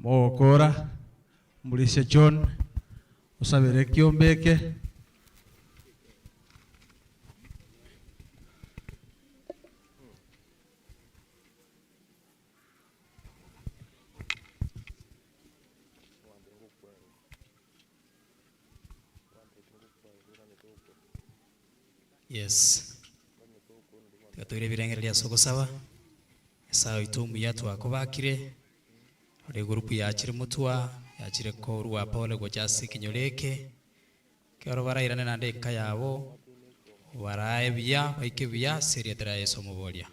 Mokora Mulisha John usabere kiombeke
Yes. Tugatwire birengereria soko sawa. Sawa itumu yatu akobakire. Ore grupu yakire mutwa yakire ko ruwa Paul go jasi kinyoreke. Kero barairane nande kayabo. Baraye biya baike biya serie dra yeso mubolia.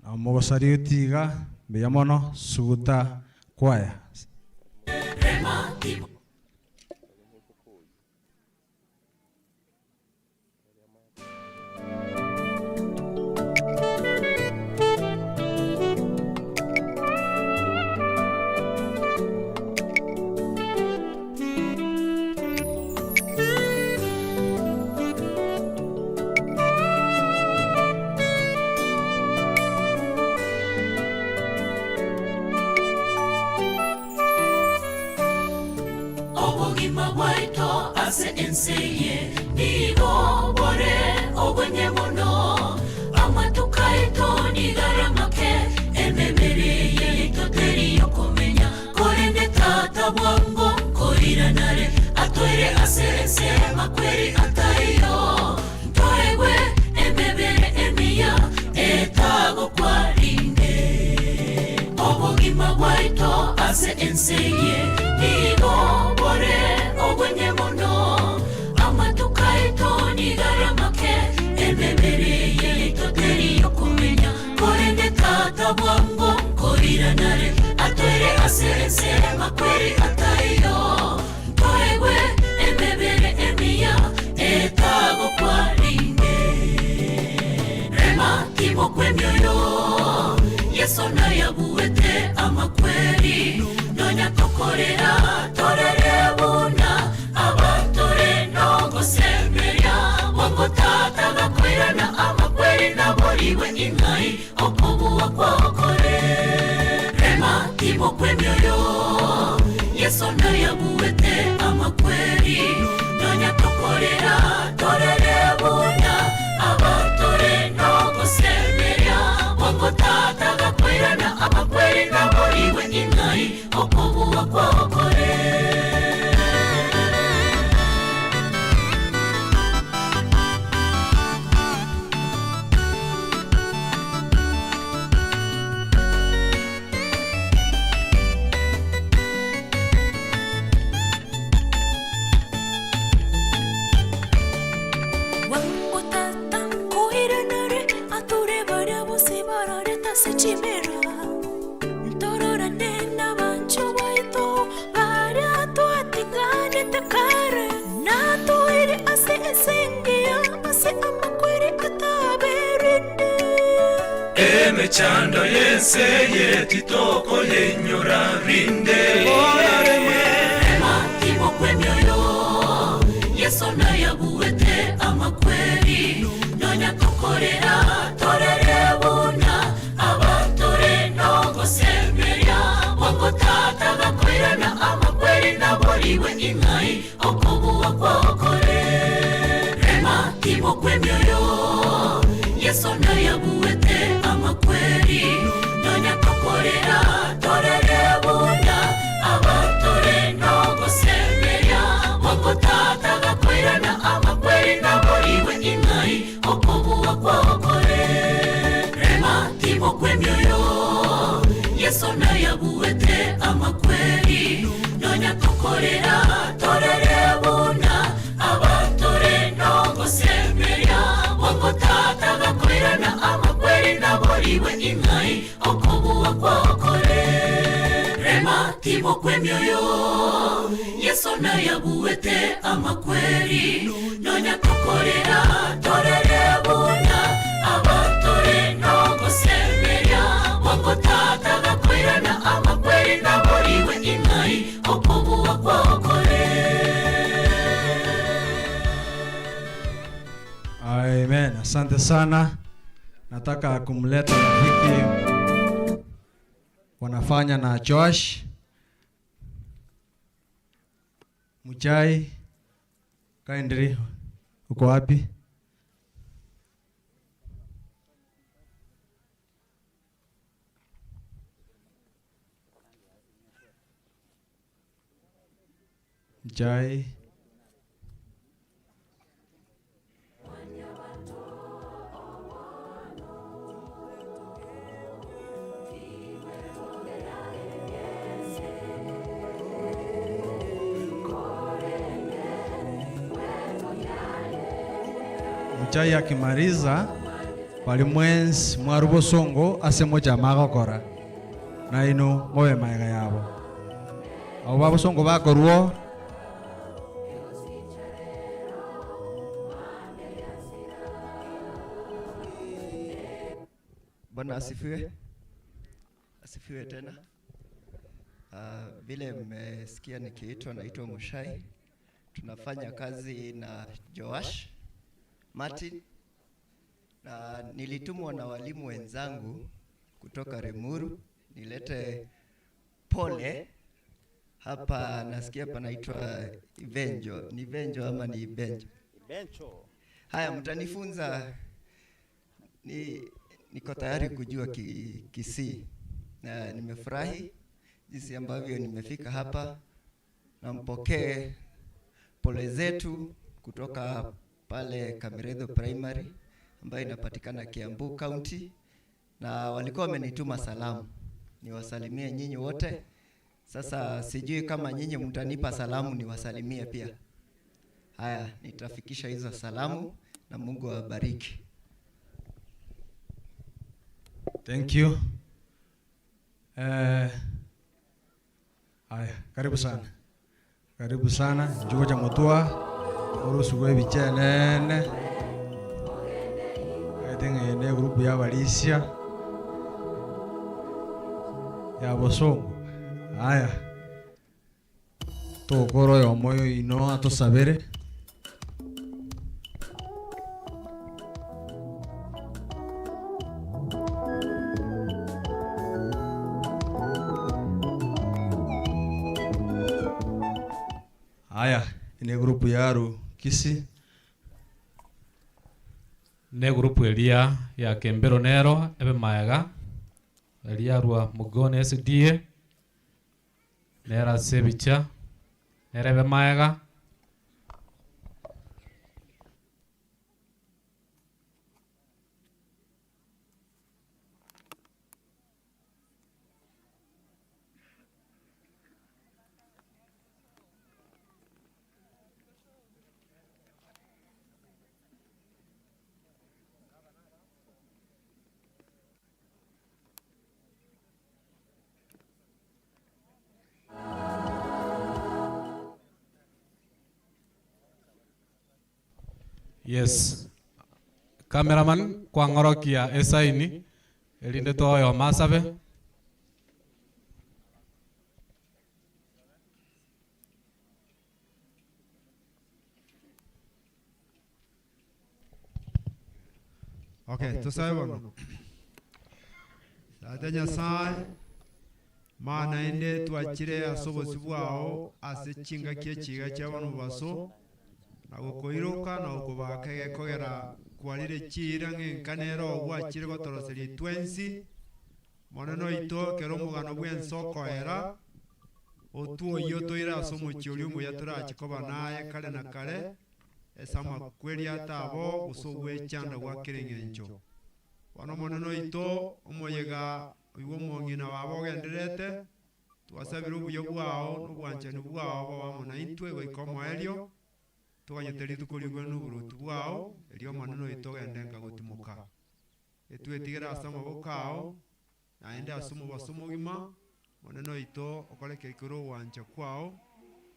Na mogosari utiga biyamono suguta kwaya.
Enseye nigo bore obwenye mono amatukaito nigaramake emebereye itoteri yokomenya korende tata bwango koiranare atwere asense makweri atayo ntoegwe emebere emiya etago kwarinde obogima bwaito ase enseye nigo bore obwenye mono amatukaito nigaramake emebereye itoteri yokumenya korende tata bwango koiranare atwere asense makweri atayo ntoegwe emebere emiya etago kwarinde rema timo kwemyoyo yeso na yabuete amakweri nonya tokorera torere buna abatore nogo semeria wango tata gakwirana amakweri naboriwe inai okobuwa kwa okore rema timo kwemyoyo yeso na yabuete amakweri nonya tokorera torere buna abatore nogo semeria wango tata gakwirana amakweri naboriwe inai okobuwa kwa okore
Chando yense yetitoko yenyora rinde
Rema timo kwemyoyo yeso na yabuete amakweri nonya tokorera torere buna abatore nogo semeria wango tata gakwirana amakweri naboriwe inai okobuwa kwa okore Rema timo kwemyoyo yeso na yabuete amakweri nonya tokorera torere buna abatore nogo semeria wango tata gakwirana amakweri naboriwe inai okobuwa kwa okore Rema timo kwemyoyo yeso na yabuete amakweri nonya tokorera torere buna buriwe inai okobuwa kwokore rema tibo kwemyoyo Yesu na yabuwete amakweri nonya tukorera torere buna abatore nogo semeya wango tata gakwera na amakweri na buriwe inai okobuwa kwokore.
Amen. Asante sana. Nataka kumleta rafiki wanafanya na Josh Muchai. Kaindri, uko wapi? Muchai. Muchai akimaliza walimwenzi mwarubo songo asemo chamaga kora na ino mowe maiga yabo abo babo songo bakorwo
Bwana asifiwe. Asifiwe tena. Vile mmesikia nikiitwa, naitwa Muchai. Tunafanya kazi na Joash Martin, na nilitumwa na walimu wenzangu kutoka Remuru nilete pole hapa. Nasikia panaitwa Ivenjo. Ni Ivenjo ama ni Ibenjo?
Ibenjo.
Haya, mtanifunza. Niko tayari kujua Kisii na nimefurahi jinsi ambavyo nimefika hapa. Na mpokee pole zetu kutoka pale Kameredho Primary ambayo inapatikana Kiambu County, na walikuwa wamenituma salamu niwasalimie nyinyi wote. Sasa sijui kama nyinyi mtanipa salamu niwasalimie pia. Haya, nitafikisha hizo salamu na Mungu awabariki.
Thank you. Haya, karibu sana. Karibu sana. Njugo cha Mutua. Urusuwe bichenene. I think ene grupu ya Valencia. Ya Bosongo. Haya. Tokoro yo moyo ino atosabere. Haya, ine grupu yaru Kisii.
Ne grupu Elia ya Kembero Nero ebe maega. Elia rua Mugone SDA. Nera Sebicha. Nera ebe maega. Yes. Cameraman kwa ngorokia esaini elinde toyo masabe.
Okay, tusabe bono. Satanya sai mana inde twachire asobosi bwao ase chinga kie chiga cy'abantu baso nagukoiruka na ukubakege kogera kwalire chira ngenkanero gwachire gotoroseri twensi moneno ito kero mugano bwensoko era otuo yo toira asomo chiolio muya turachikoba naye kale na kale esama kweli atabo gusogwe chanda gwa kirengencho wano moneno ito omoyega iwo mongina babo genderete twasabira ubuyo bwao n'ubwanchani bwao bawamona intwe goikomo elio twanyeteri tukoligwe n'uburutu bwao elio moneno ito gendenga gutimuka
etwetigera asamo bokao naende asumo basomo gima moneno ito okoreke ikoro wancha kwao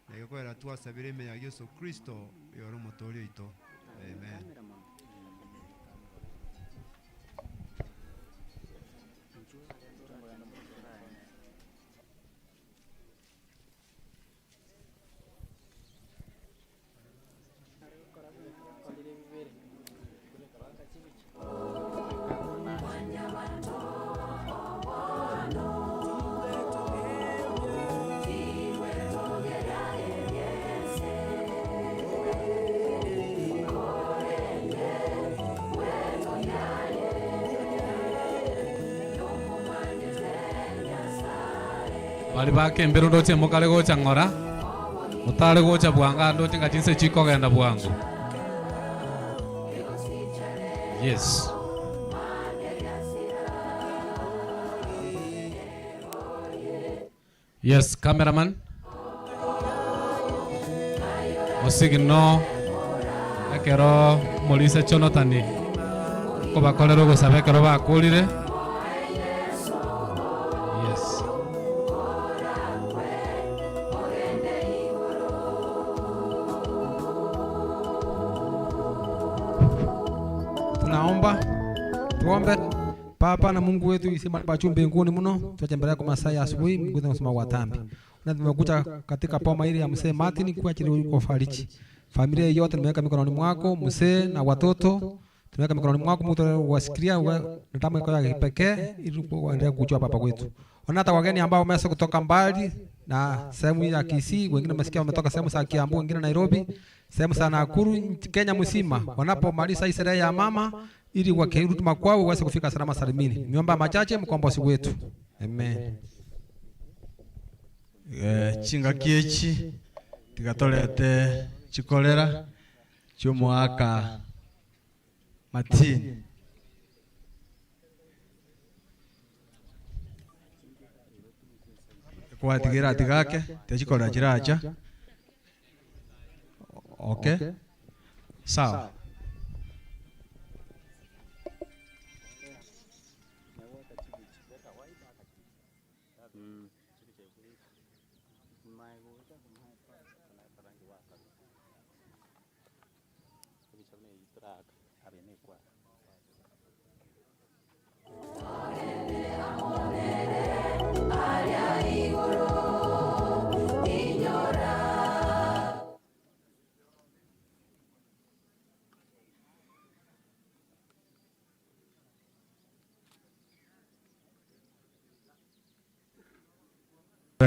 na gekwera twasabire ime ya Yesu Kristo yoro motorio ito amen.
bali bakembera ndoche mukale gocha ngora mutale gocha bwanga ndoche ngachinse chiko genda bwangu. Yes. Yes, cameraman. Osigno akero molise chonotani ko bakolero go sabe kero bakulire. Yes.
Tunaomba tuombe. Baba na Mungu wetu isema bachu mbinguni mno, tutembelea kwa masaa ya asubuhi, Mungu wetu anasema watambi. Na tumekuja katika poma ile ya mzee Martin kwa ajili ya kufariji. Familia yote nimeweka mikononi mwako, mzee na watoto. Tunaweka mikononi mwako, Mungu wasikiria nitamu yako ya pekee ili waendelee kujua baba wetu. Wanata wageni ambao wamesa kutoka mbali na sehemu ya Kisii, wengine wamesikia wametoka sehemu za Kiambu, wengine Nairobi, sehemu za Nakuru, Kenya mzima. Wanapomaliza hii sherehe ya mama ili wakirudi makwao waweze kufika salama salimini. Niomba machache mkombozi wetu. Amen.
Chinga kiechi tigatolete chikolera cy'umwaka Martin. Kwa tigira tigake techikolera chiracha. Okay. Sawa.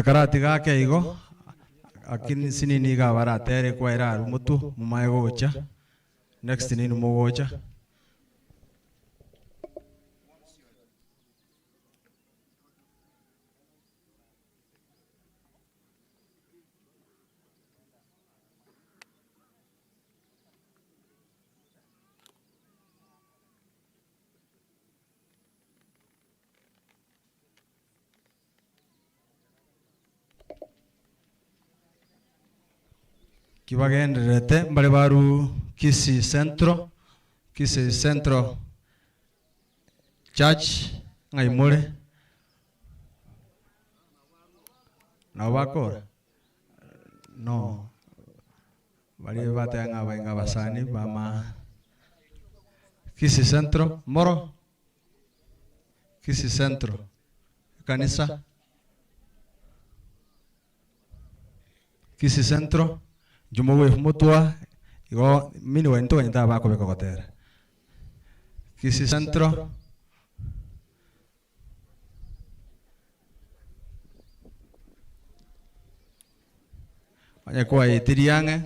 Karati gake igo akini sinini ga baratere kwa ira mutu mumaye gocha next nini mugocha kibagenderete mbale baru Kisii Centro Church ngaimure na bakora no bali batanga bainga basani bama Kisii Centro Moro Kisii Centro kanisa Kisii Centro Jumowe mutua igo mini wento nyita bako beko kotera Kisii Centro anya kwa itiriange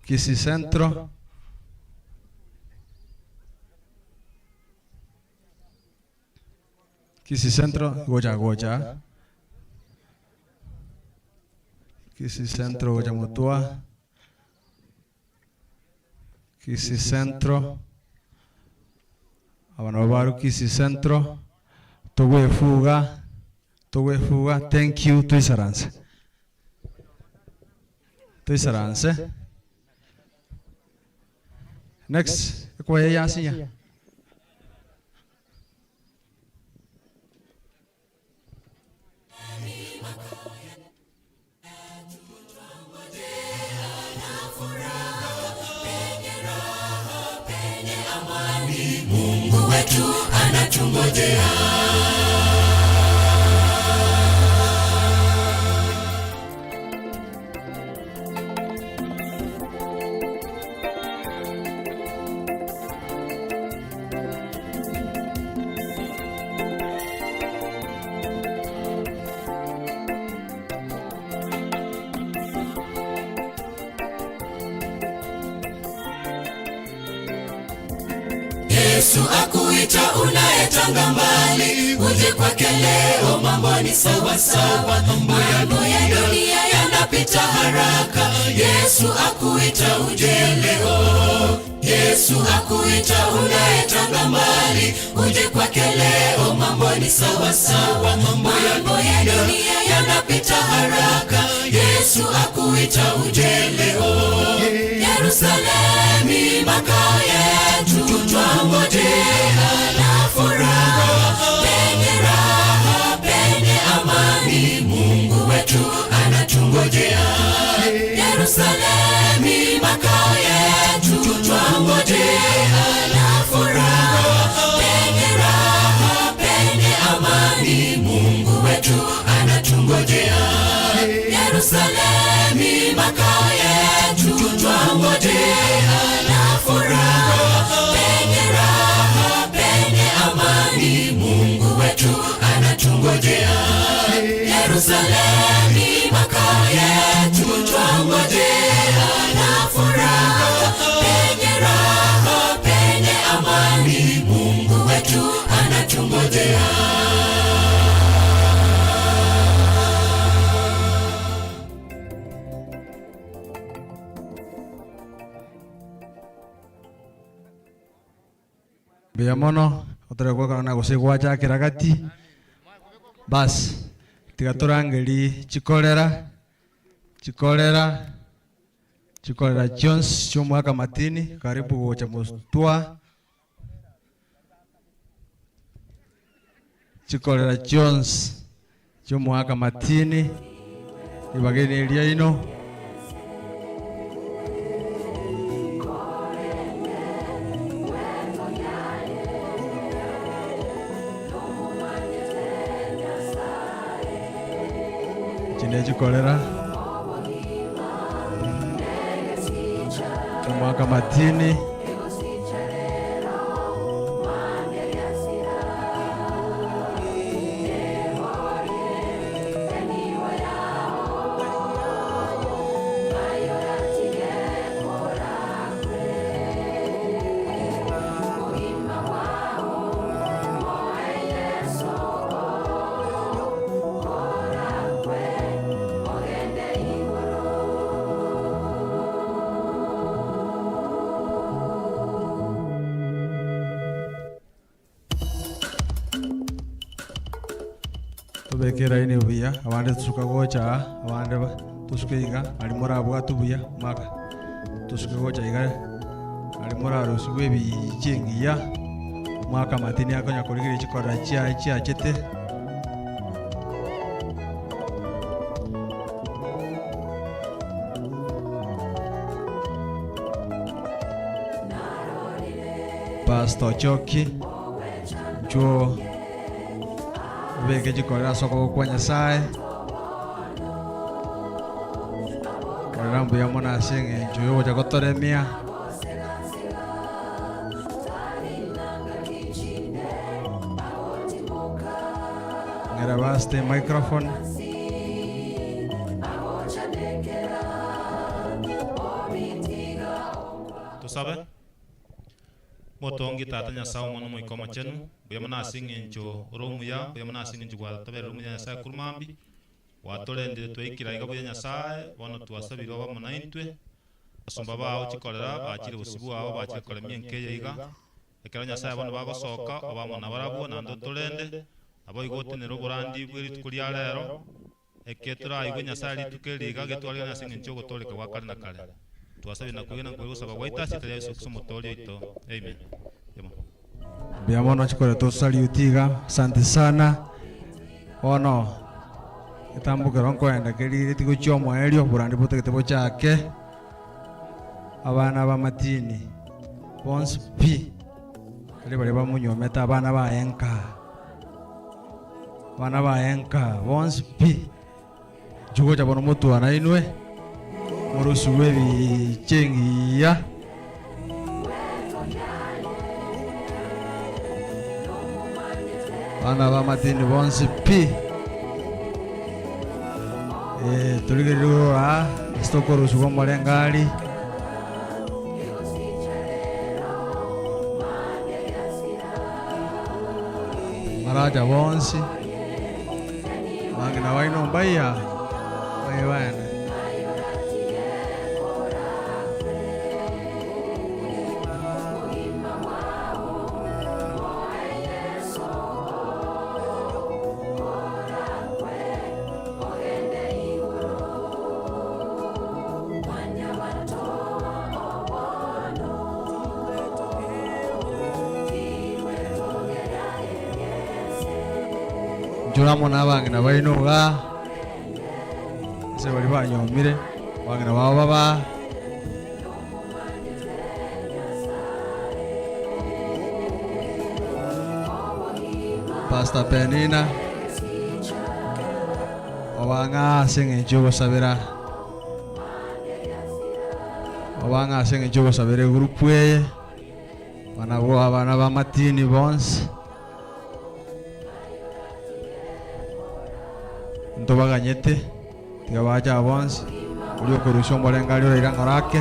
Kisii Centro goja Kisii Centro goja mutua Kisii Centro abana baru Kisii Centro togwefuga thank you tuisaranse next kwa yasinya
anatungojea. Yesu akuita unayetanga mbali, uje kwake leo, mambo ni sawa sawa. Mambo ya dunia yanapita haraka, Yesu akuita uje leo. Yesu akuita unayetanga mbali, uje kwake leo, mambo ni sawa sawa. Mambo ya dunia yanapita haraka, Yesu akuita uje leo. Yerusalemu makao yetu, twangojea na furaha, penye raha, penye amani, Mungu wetu anatungojea. Yerusalemu makao yetu, twangojea na furaha, penye raha, penye amani, Mungu wetu anatungojea. Yerusalemu makao yetu, twangojea na furaha, penye raha, penye amani, Mungu wetu anatungojea. Yerusalemu makao yetu, twangojea na furaha, penye raha, penye amani, Mungu wetu anatungojea.
Biamono otore kwa na gusigwa cha kiragati bas tigaturangeri chikolera Jones chomwaka matini karibu gocha mustwa chikolera Jones chomwaka matini ibageni elia ino chikolera mwaka matini bekera ini buya abande tusuka gocha abande tusukiga ali morabwa tubuya maka tusuka gocha iga ali moraro siwe bijengiya mwaka matini akonya kurigire chikora chia chete Pastor Choki jo beke chikolera soko kwa Nyasaye karambu ya mwana senge joyo ja kotoremia ngarabaste microphone
tusabe motongi tatanya sawo mono mo ikoma chenu buyamana singe ncho romu ya buyamana singe ncho kwa tabe romu ya Nyasaye kurumambi watolende twikira igabo ya Nyasaye bono twasabira baba munaintwe asumba bawo chikolera bakire busibu abo bakire kolemye nkeye iga ekera Nyasaye bono bagosoka abamona barabo nando tolende abo igotenero burandi bwiri tukulia lero eketura igwe Nyasaye litukeliga getwalira Nyasinge ncho gotoleka wakali na kale tuwasabe na kugena kwa usaba waita sita Yesu Kristo mutoli ito amen
biamono chikore to salutiga asante sana ono itambuke ronko enda kelire tiko chomo elio burandi bote ketebo chake abana ba matini bons pi bali bamunyometa abana bayenka bonsi pi jugo chabona mutu anainwe murusuwe bichengiya bana ba matini bonsi pi tuligerura stokoro sugo molengali maraja bonsi mangina waino mbaya bana Juramo na bangina bainoga se bali banyomire bangina baba Pastor Penina obanga singe jogo sabera grupu ye bana ba matini bons ntobaganyete tigabaja abonsi uri okorusha omorengali oraira ng'orake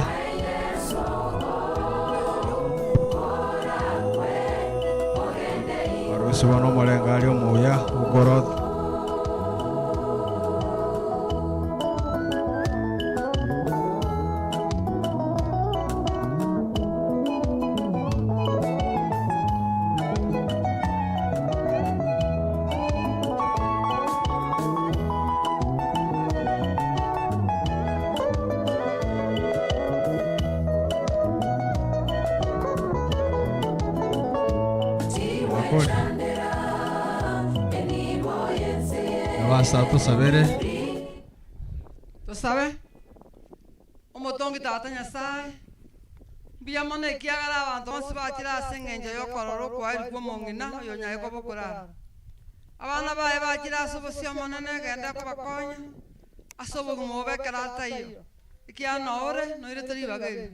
barusi bono omorengali omuya ogoroth Basta tusabere
tusabe umutongi tata nyasaye biya mone kiagala abantu bonse bakira sengenje yokororo kwari kwa mongina yo nyaye ko bokura abana bae bakira sobosio monene genda ko bakonya asobo gumobe karata iyo ikia nore no ire tari bagere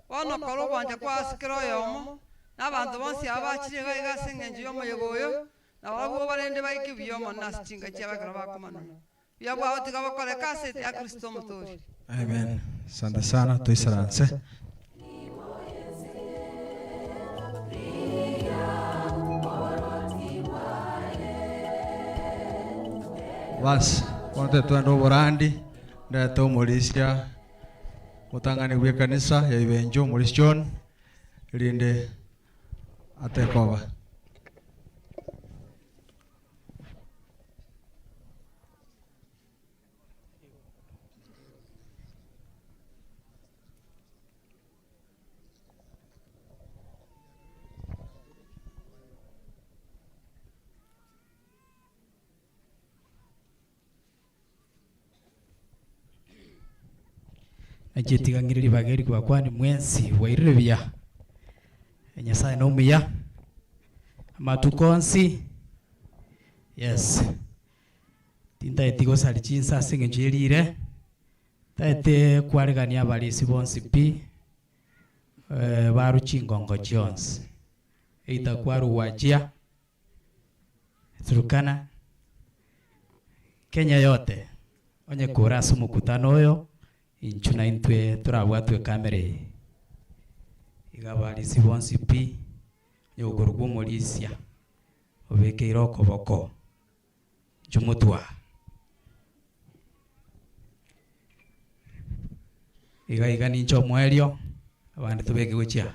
wano koro banje kwa sikiro yomo n'abantu bonse abakire gaiga sengenje yo moyegoyo nabo barende baiki biyomo nasinga cyabakara bakomana byabo abatika bakore kasete ya Kristo mutori.
Amen. Asante sana tuisaranse. Bas, konte tuando borandi ndato Malaysia mutangane gwe kanisa ya Ibenjo Malaysia linde atekoba.
Najetigangiriri bageri kwa kwani mwensi wairire biya Nyasaye no muya matukonsi yes tinta etigo salichinsa singenjerire taete kwaregania balisi bonsi pi baru chingongo Jones eita kwaru wajia Turkana Kenya yote onye kurasu mukutano oyo inchuna intwe turabwatwe kamere igabalisi bonsi pi nyogorugwo Malaysia obeke iroko boko jumutwa iga nincho mwelio abandi tubeke gochia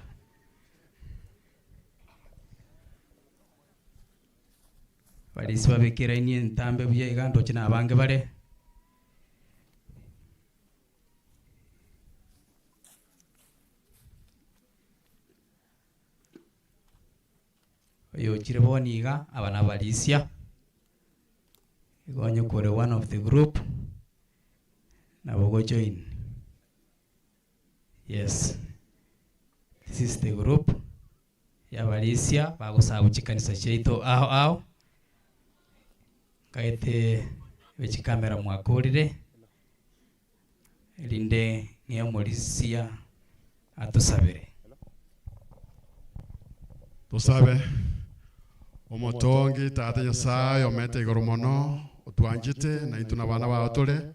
balisi babekera ini ntambe buye igando china abange bare yo chireboniga abana balisia igonyo kore one of the group na bogo join. Yes, this is the group ya balisia bagusaba chikanisa cheito aho kaite bechikamera mwakurire rinde niyo mulisia atusabire.
Tusabe omotongi tata Nyasaye omete igoro mono otwanjite na itu na bana bao tole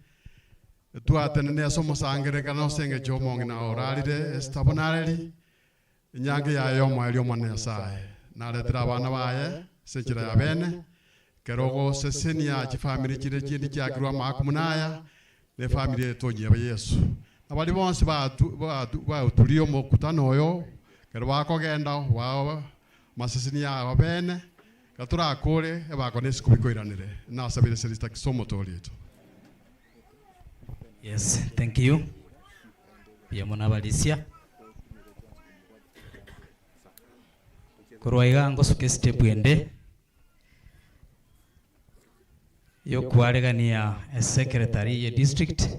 twatenene asomo sangere kana osenge jomongi na orarire estabonareli inyange ya yo mwali omwana Nyasaye naretera abana baye sechira ya bene kerogo sesenia chifamily chire chindi kyakirwa makumunaya ne family etonye ba Yesu abali bonse ba tulio mokutano oyo kero bakogenda wao masesenia ya bene katura kore ebakone kubikoiranire nasabire selista kisomo tolito.
Yes, thank you. Pia mwana balisia. Kurwaiga ngosuke step ende. Yo kuaregania secretary ya district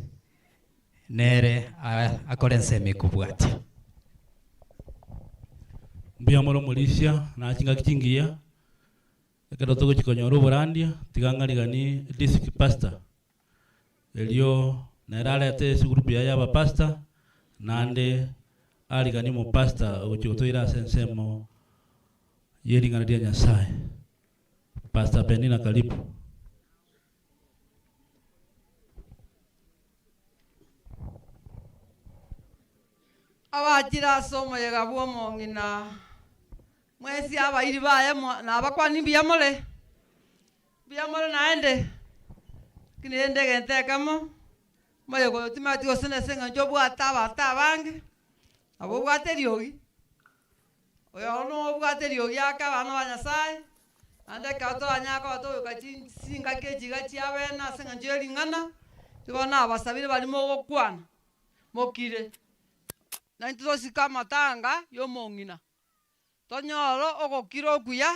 nere akorense mikubwatia.
Mbia moro mulisia na chinga kichingia. Ekero togo chikonyoro borandia tigangarigani district pastor. Elio nerarete ese group ya aba pastor nande arigani mo pastor ochigotoira sensemo yeringana dia Nyasaye. Pastor Penina karibu.
Abajira somo yega bwomo ngina mwezi abairi baye na abakwani biyamole naende kinende gente kamo moyo go timati go sene senga jobu ataba bangi abo bwateriogi oyo no bwateriogi aka bana ba Nyasaye ande ka to anyako to ka singa kejiga chiabe na senga jeri ngana tibona abasabire bali mo gokwana mokire na ntuzo kama tanga yo mongina tonyoro ogokiro kuya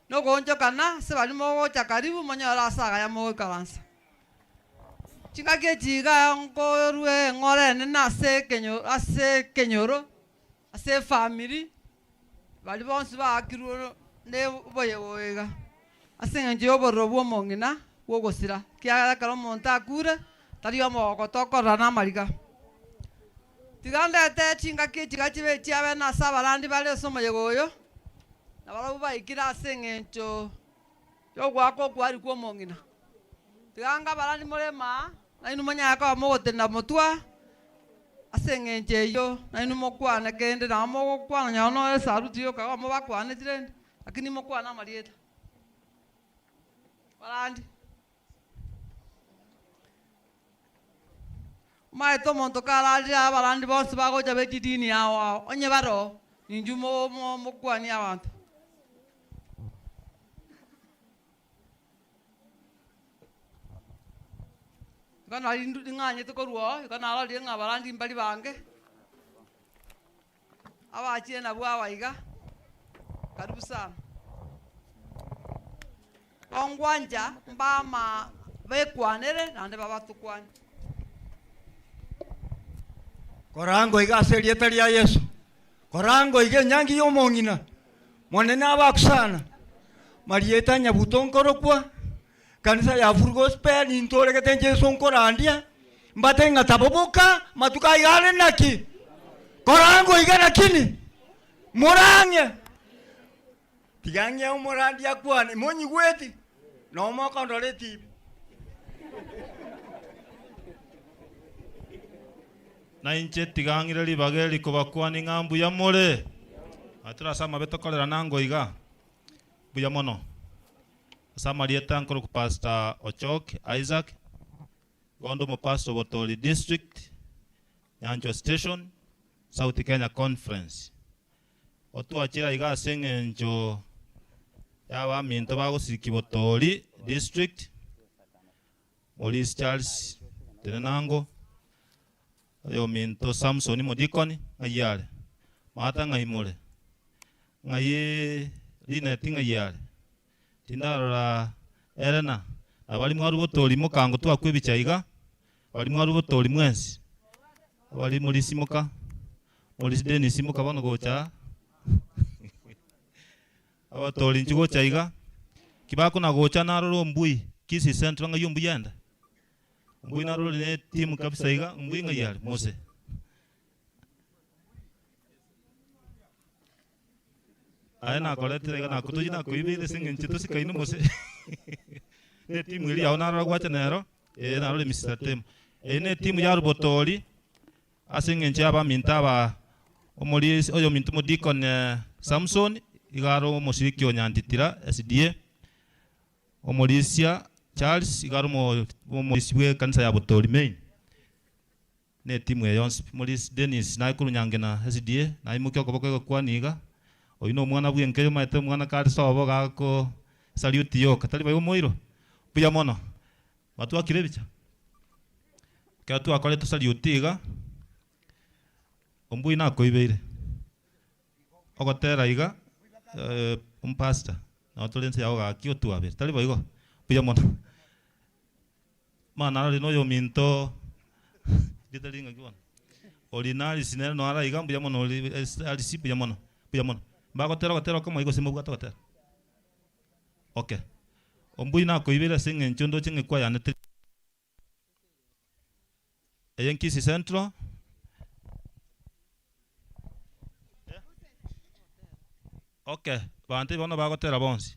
no gonjokana se bali mo gocha karibu monyora asaga ya mo kalansa chinga kejiga ngorwe ngore na ase kenyoro ase family bali bonse ba kiru ne boye boyega ase nganje oboro bwo mongina wogosira kia karo monta kure tari omo gotokora na mariga tiganda te chinga kejiga chibe chiabe na sabalandi bale somo yegoyo na balo baikira ase ngencho yo gwako kwari kwo mongina tiganga balandi molema na inu manya yako mogotenda motwa asengenje yo na inu mokwana kende na mogokwana nyono saruti yo ka mo bakwana tirende lakini mokwana marieta balandi mai to monto kala ja balandi bonse bagoja betidini yawo onye baro ninjumo mokwani abantu kana lindu nganye to korwo kana ala linga balandi mbali bange abachie na bwa waiga karibu sana ongwanja mbama bekwanere nande baba tukwani
korango igaserie taria Yesu korango ige nyangi yo mongina monene abakusana marieta nyabutonkorokwa kanisa ya Gospel intore ketenje sonkorandia mbatenga taboboka matuka igale naki korango igana kini morange tigange umorandia kwane monyi gweti no moka ndoleti
na inche tigangire libageli kubakwani ngambu ya mole atira sama betokolera nango iga buya mono sama lieta nkoro ku Pastor Ochok Isaac gondo mo pastor Botoli district Nyanjo station South Kenya conference otu achira iga sengenjo yawa minto bago siki Botoli district Maurice Charles tenango yo minto Samson modikoni ayale mata ngai mole ngai dine tinga yale tindara erena abali mwaru Botoli mukango twakwebichaiga abali mwaru Botoli mwensi abali muri simuka muri deni simuka bano gocha abatori nchigo chaiga kibako na gocha naroro mbui kisi central nga yumbu yanda mbui naroro ne timu kabisa iga mbui nga yali mose na kolete iga na kutuji na kuibi singen chito sikaino mose ne timu ili au naroro gwacha nero naroro Mr. Tem ne timu ya robotori asingen chaba mintaba omori oyo mintu modikon Samson igaro musiriki onyanditira SDA omorisia Charles igaro morisibwe kanisa ya Butori main ne timu ya Yons Moris Dennis na ikurunyange na SDA na imukyo koboko kwaniga oyino mwana bwenke maite mwana kari sobo gako salute yo katali bayo moiro buya mono watu akirebicha katu akole to salute iga ombui na koibeire ogotera iga pastor na otolense yao ga kio tu abe tali boigo buya mono mana no yo minto ditalinga kiwana ordinary sinero no ara iga buya mono alisi buya mono bagotera como igo simu gatotera okay ombui na koibera singe nchondo chinge kwa yana eyenkisi central okay bante bono bagotera bonsi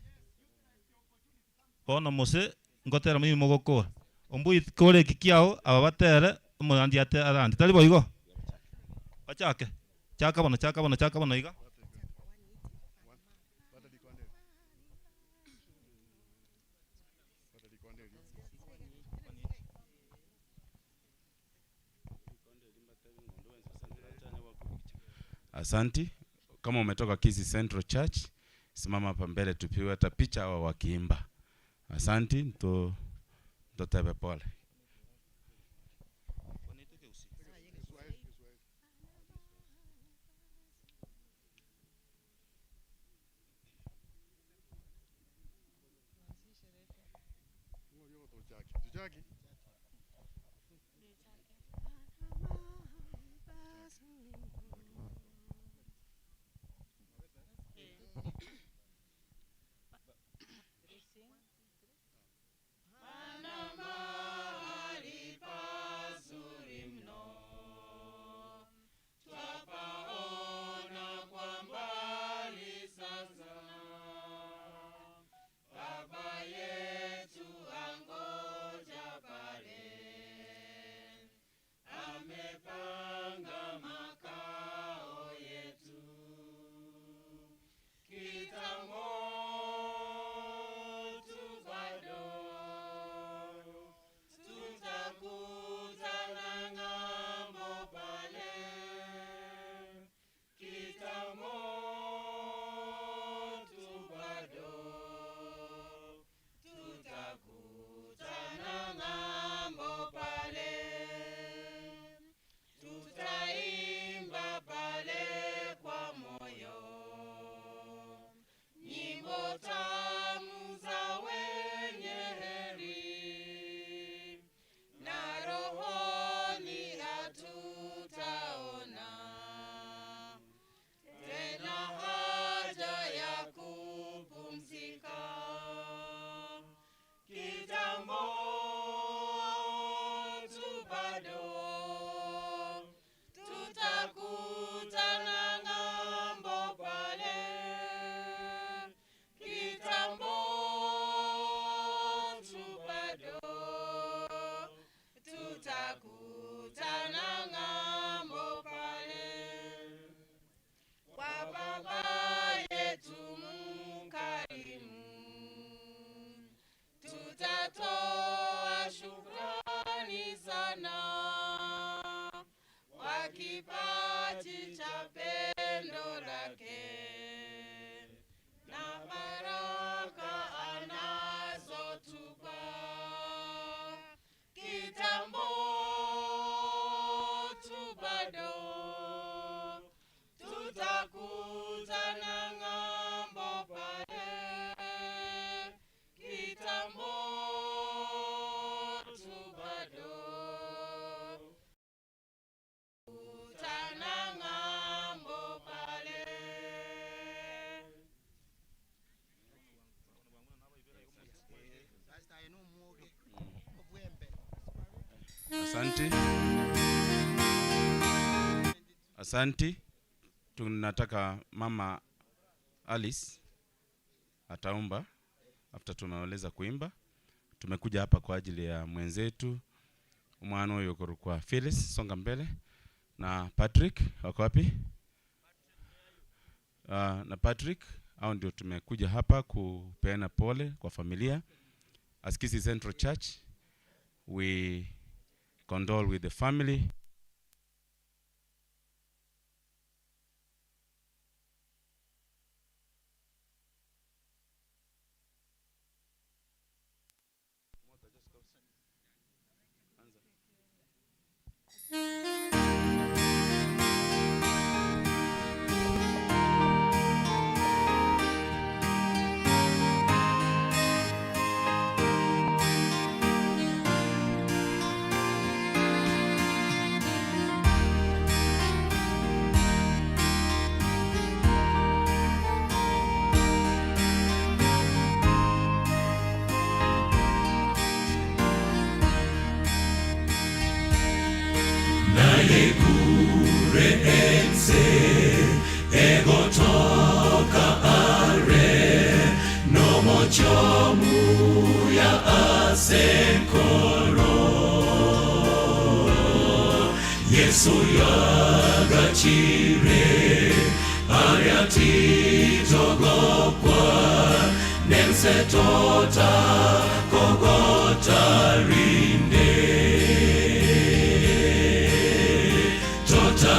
bono mose ngotera mimi mogokora ombui kore kikiao ababatere omurandi ate arandi tali boigo achake chaka bono iga
Asanti, kama umetoka Kisii Central Church, simama hapa mbele tupiwe hata picha hawa wakiimba. Asanti, ndo tebe pole.
Baba yetu angoja
Asante. Asante. Tunataka Mama Alice ataomba after tumemaliza kuimba. Tumekuja hapa kwa ajili ya mwenzetu mwana huyo kwa Phyllis, songa mbele. Na Patrick wako wapi? Na Patrick, hao ndio tumekuja hapa kupeana pole kwa familia. As Kisii Central Church, we condole with the family.
Egotoka are no mochomu ya asenkoro Yesu yagachire ariati togopwa nemse tota kogota rinde tota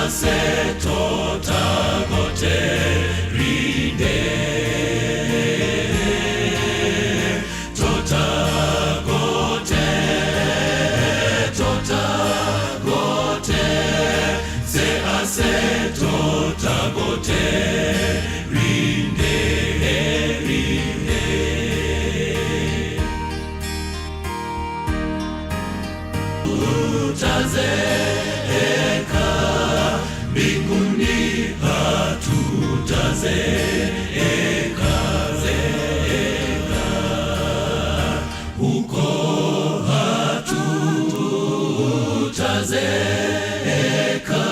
se tota gote rinde tota gote se ase tota gote rinde utazeeka mbinguni hatutazeeka huko hatutazeeka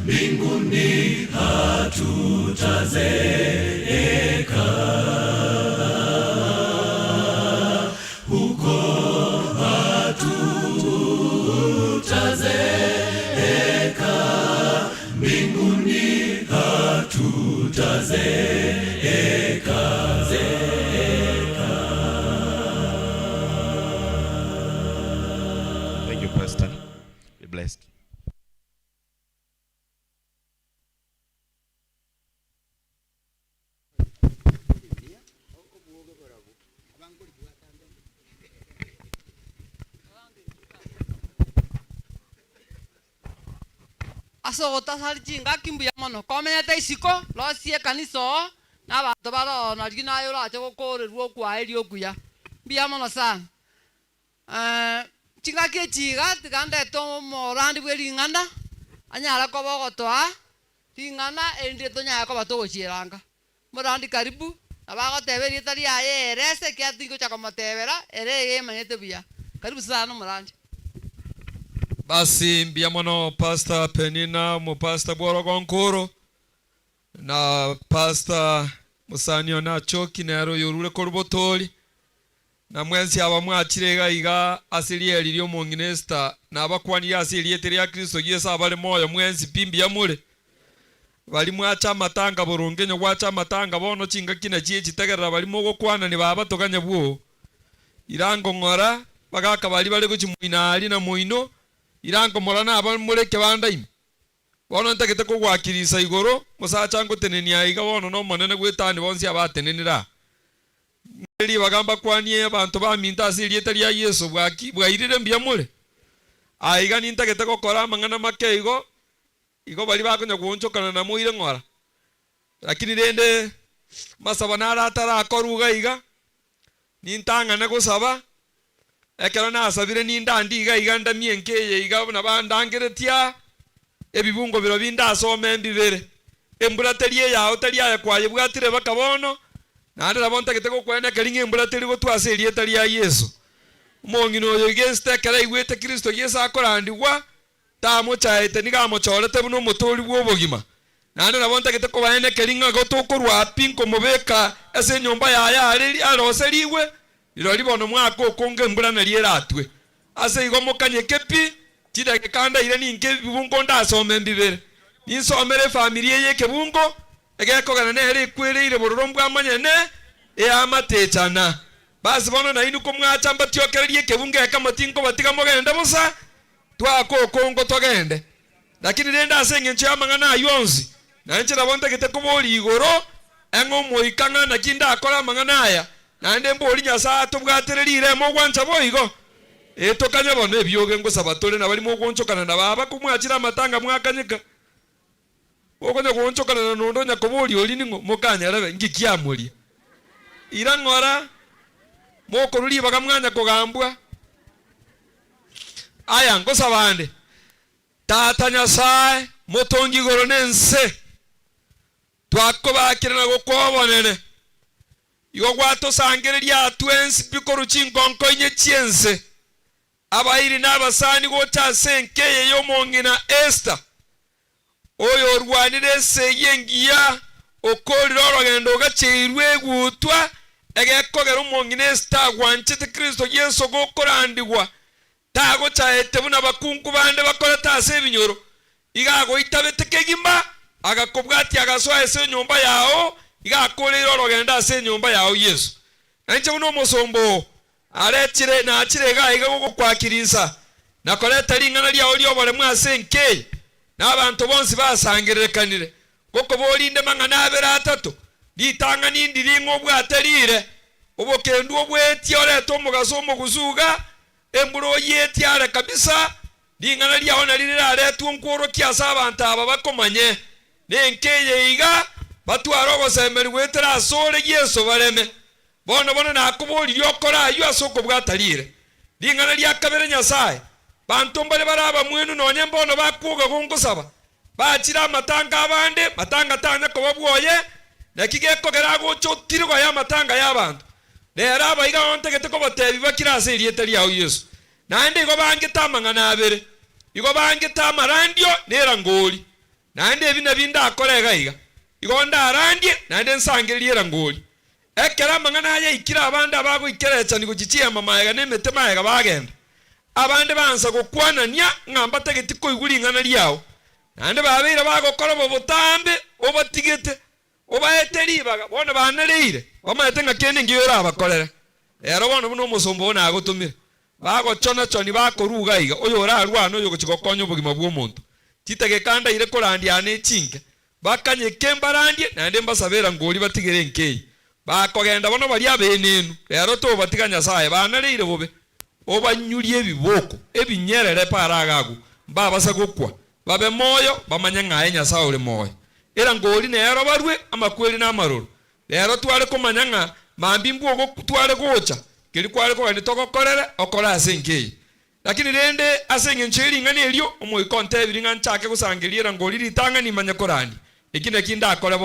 mbinguni hatutazeeka huko hatutazeeka mbinguni hatutazeeka
Thank you, Pastor. Be blessed.
Asogota sari chinga kimbuya mono komenyete isiko losie kaniso na bantu baro na gina yo rache gokorerwo kwa eri okuya mbia mono sana chinga ke chiga tigande to morandi bwe ringana anyara ko bogotwa ringana endi to nya ko bato chiranga morandi karibu abagoteberi tari aye rese ke atingo cha komotebera ere ye manyete bia karibu sana morandi.
Basi mbia mono Pastor Penina mo Pastor Borogonkoro na Pastor Musanio na choki nero yorule korubotori na mwenzi aba mwachirega iga asilieri lyo monginesta na abakwani asiliete ya Kristo Yesu abale moyo mwenzi pimbi ya mule bali mwacha matanga borongenyo gwacha matanga bono chinga kina chie chitegerera bali mogo kwana ni baba tokanya bwo irango ngora bagaka bali bale kuchimuina ali na moino irango morana aba mureke bandaime bono ntakete ko gwakirisa igoro musacha ngo tenenia iga bono no monene gwetani bonsi abatenenira ngeli bagamba kwanie abantu baminta asiliete lya Yesu bwairire mbia mule aiga nintakete kokora mangana make igo bali bakonya gwonchokana na muire ngora lakini rende masaba naratara akoruga iga nintangana gusaba ekero nasabire nindandi iga ndamie nkeye iga na bandangeretia ebibungo biro binda asome mbibere emburaterie yao tari aya kwaye bwatire bakabono nande rabonta gitego kwene karinge emburaterie gotwase erieta ria Yesu mongino yo igeste kara igwete Kristo Yesu akorandigwa tamo chaete nigamochorete buno motori bwobogima nande rabonta giteko baene karinga gotokorwa pinko mobeka ase nyomba yaya ari aroseriwe irori bono mwako okonge embura na rieratwe ase igomokanye kepi tida kanda ire ninge bibungo ndasome mbibere ninsomere familia ye kebungo egekogana nere kwere bororombwa amanyene eamatechana basi bono na inu kumwacha mbatiokererie kebunge ekamatinko batiga mogenda busa twako kongo togende lakini renda asenge nche amangana ayonzi na nche rabonte gite kubori igoro engo moikanga na kinda akora mangana aya na ende mbori nyasa tubwatererire mo gwancha boigo etokanya bono ebyoge ngo sabatore na bali mo gonchokana na baba kumwachira matanga mwakanyika okonya gonchokana na nondo nya kobori oli ningo mukanya rabe ngikiamuria irangora moko ruli bakamwanya kogambwa aya ngo sabande tata Nyasaye motongi goro nense twakobakirana gokobonene igo gwato sangereria atwensi bikoru chinkonko inye chiense abairi n'abasani gocha senkeye yo mongina Esther oyo rwanire seyengia okoriro rogendo gacheirwe gutwa egekogera mongina Esther gwanchite Kristo Yesu gokorandigwa tago chaete buna bakungu bande bakora tase ebinyoro igago itabete kegimba agakobwati agaswa ese nyumba yao igakoriro rogenda ase nyumba yao Yesu nanche buno mosombo aretire na achirega igago kwakirisa nakoreta ringana lya oli obole mwase nke n'abantu bonsi basangerekanire koko bolinde mangana abera atatu litanga nindi ringo bwaterire obokendu obweti oreto mugaso omuguzuga emburo yeti ara kabisa lingana lya ona lirira aretu nkoro kiasa abantu aba bakomanye nenkeye iga batwaro gosemeri wetera asore Yesu bareme bono nakuboli lyokora ayo asoko bwatarire lingana lya kabere Nyasaye bantu mbale baraba mwenu nonye mbono bakuga gungusaba bachira matanga abande matanga tanya ko babwoye nakigeko gerago chotirwa ya matanga y'abantu lera bayiga ontegete ko batebi bakirase irieta lyawo Yesu nande go bange tamangana abere igo bange tamarandio nera ngoli nande ebina binda akorega iga igo ndarandie nande nsangirira ngoli ekera mangana ya ikira abande abago ikerecha ni kuchichia mama yaga nemetema yaga bagenda abande bansa gokwanania ngamba tegeti ko igulingana lyawo nande babira bagokora bobutambe obatigete obaeteri baga bona banareire bamayetenga kende ngiyora abakorera ero bona buno musombo na agotumira bago choni bakoruga iga oyora arwana oyo gochigokonyo bugima bw'omuntu titegekanda ire korandia ne chinke bakanye kembarandie nande mbasabera ngoli batigere nkei bakogenda bono bali abenenu ero to batiga Nyasaye banareire bobe obanyurie ebiboko ebinyerere paragagu babasa gokwa babe moyo bamanya ngaye Nyasaye uri moyo era ngoli nero barwe amakweli n'amaroro rero tware komanya nga mambi mbugo tware gocha kiri kware ko ni tokokorere okora asenkei lakini rende asenge nchiri ngani elio omo ikonte biringa nchake kusangirira ngoli litanga ni manya korani ikinde kinda akore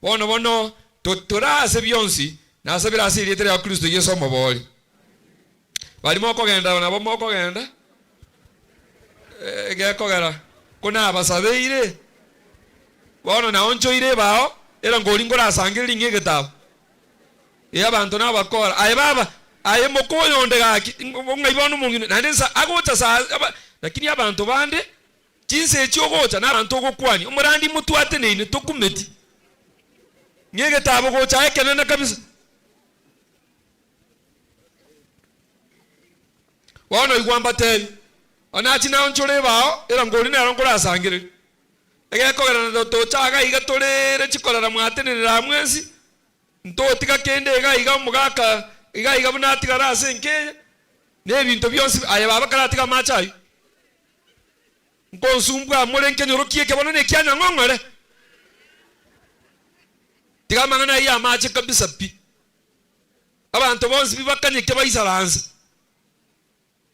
bono turase byonsi nasabira asiritere ya Kristo Yesu omoboli bali moko genda nabo moko genda gekogera kuna abasabeire bono na oncho ire bao era ngoli ngora asangirira ngegetabu abantu n'abakora aye baba aye mokoyo ndegaki ngaibono mungine nandensa agocha sa lakini abantu bande kinse cyogocha n'abantu gokwani umurandi mutwate nene tokumeti ngegetabu gocha ekenena kabisa bono igwamba teli onachi na onchore bao era ngoli na ngora asangirira egekogera na tochaga igatorere chikorara mwatenera mwezi ntotika kende iga mugaka iga bunatika rase nke nebintu byose aye baba karatika machayo nkonsumbwa mulenke nyorokie ke bonone kyanya ngongore tiga mangana ya mache kabisa pi abantu bonse bibakanye ke bayisaranza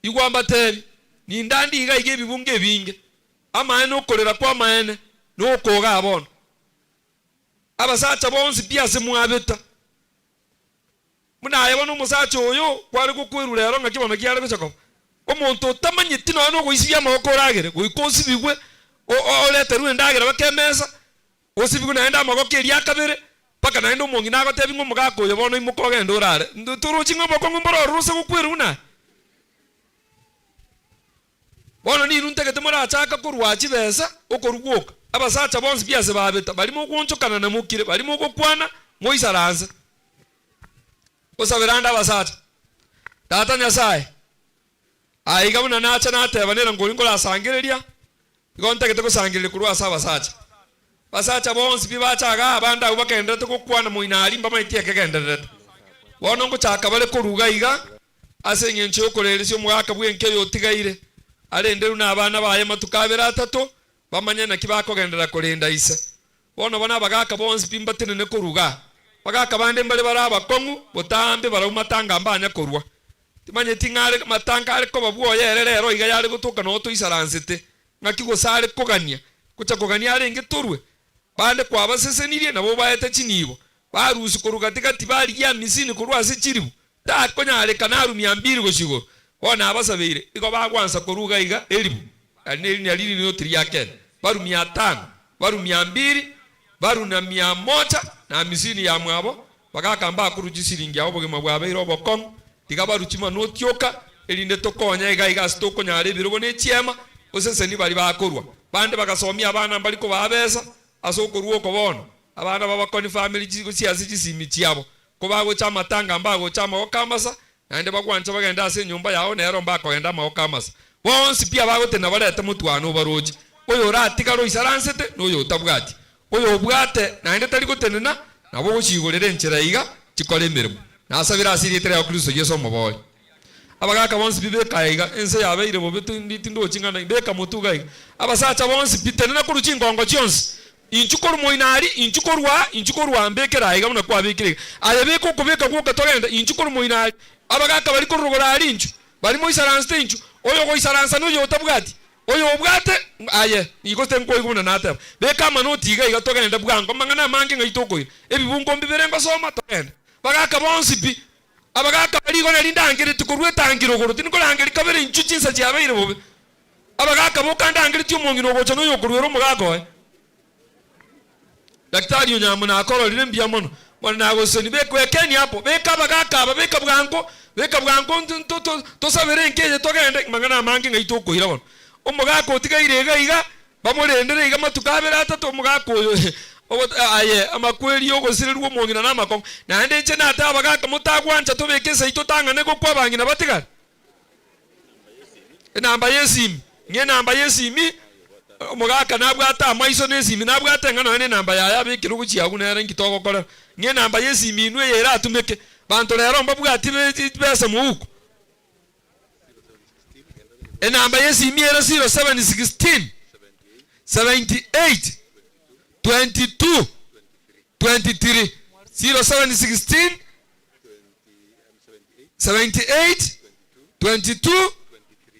igwamba teli ni ndandi iga ige bibunge binge amaene okorera kwa maene no koga abono abasacha bonsi pia semwabeta muna ayabona umusacha oyo kwari gukwerura rero ngakibona kyari gucako omuntu utamanyiti no guisibya amaboko ragere guikosibigwe olete ruwe ndagera bakemeza osibigwe naenda amaboko eri akabere paka naenda umongi nago tebi ngo mugako yo bono imuko genda urare turuchi ngo boko ngomboro ruse gukweruna bono ni runtegete mura achaka kurwachi besa okorugoka abasacha bonsi byase babeta barimo kunchukana na mukire barimo gukwana moisaranze osaberanda abasacha tata nyasaye aiga muna nacha natebanera ngo ngola sangereria igontegete kusangirira kurwa abasacha basacha bonsi bibachaga abanda ubakendete gukwana muinari mbama itieke gendete bono ngo chaka bale kuruga iga asenye ncho koreresyo mwaka bwenke yotigaire arenderu n'abana baye matukabera atatu bamanya na kibako gendera kurinda ise bono bona bagaka bonsi pimbatene ne kuruga bagaka bande mbale baraba kongu botambe baramatanga mbanya kurwa timanye tingare matanga ariko babwoye erero iga yari gutuka no tuisaransete ngakigo sare kogania kucha kogania arenge turwe bande kwa basesenirie nabo bayete chinibo barusi kuruga tikati bari ya misini kurwa se chiribu ta konyare kanaru 200 gushigo bona abasabire iko bagwansa kuruga iga elibu aneli alini no triaken baru 500 baru 200 baru na 100 na misini ya mwabo bagakamba kuruji siringi abo bogema bwabe robo kom tigabaru chima no tioka elinde tokonya iga stoko nyare birobo ne chiema oseseni bari bakorwa bande bagasomia abana baliko babesa asokoruo ko bono abana babakoni family chisiasi chisimi chiabo ko bago chama tanga mbago chama okamasa naende bagwancha bagenda ase nyumba yao nero mbako enda maokamasa bonsi pia bago tena barete mutwano baroji oyo ratika ro isaransete noyo tabwati oyo bwate naende tari gutenena nabo guchigorere enchera iga chikore mirimo nasabira asiritere ya Kristo Yesu mobole abagaka bonsi bibeka iga ense yabeire bobetu nditindo chingana beka mutuga iga abasacha bonsi bitenena kuruchingongo chionsi inchukuru moinari inchukorwa mbekera iga muna kwa bikire ayebeko kubeka kuka togenda inchukuru moinari abagaka bari kurugora ari inchu bari moisaranste inchu oyo goisaransa no yo tabwati oyo obwate aye ikoste nko iguna nata beka manoti iga iga togenda bwango mangana mange ngaitoko ebibungo mbiberengo soma togenda bagaka bonsi bi abagaka bari gona lindangire tukurwe tangiro goro tinikolangire kabere inchu chinsa cyabeire bobe abagaka bokandangire tyumongino gocha no yo kurwero mugako daktari onyamuna akoro lire mbia mono mwana goseni bekwekeni hapo beka bagaka beka bwango to sabere nkeje togende mangana mange ngaitoko ira bono omugako tigaire iga bamurendere iga matukabera atatu omugako aye amakweli yogosirerwo mongina namakong naende nche nata abagaka mutagwancha tobekesa itotangane go kwabangina batigara enamba yesimi nge namba yesimi omugaka nabwata amaiso nesimi nabwata ngano ene namba yaya bekiro guchi agunera nkitogo kora nge namba yesimi inwe yera atumeke bantu lero mbabwati bese muko enamba yesimi era 0716 78 22 23 0716 78 22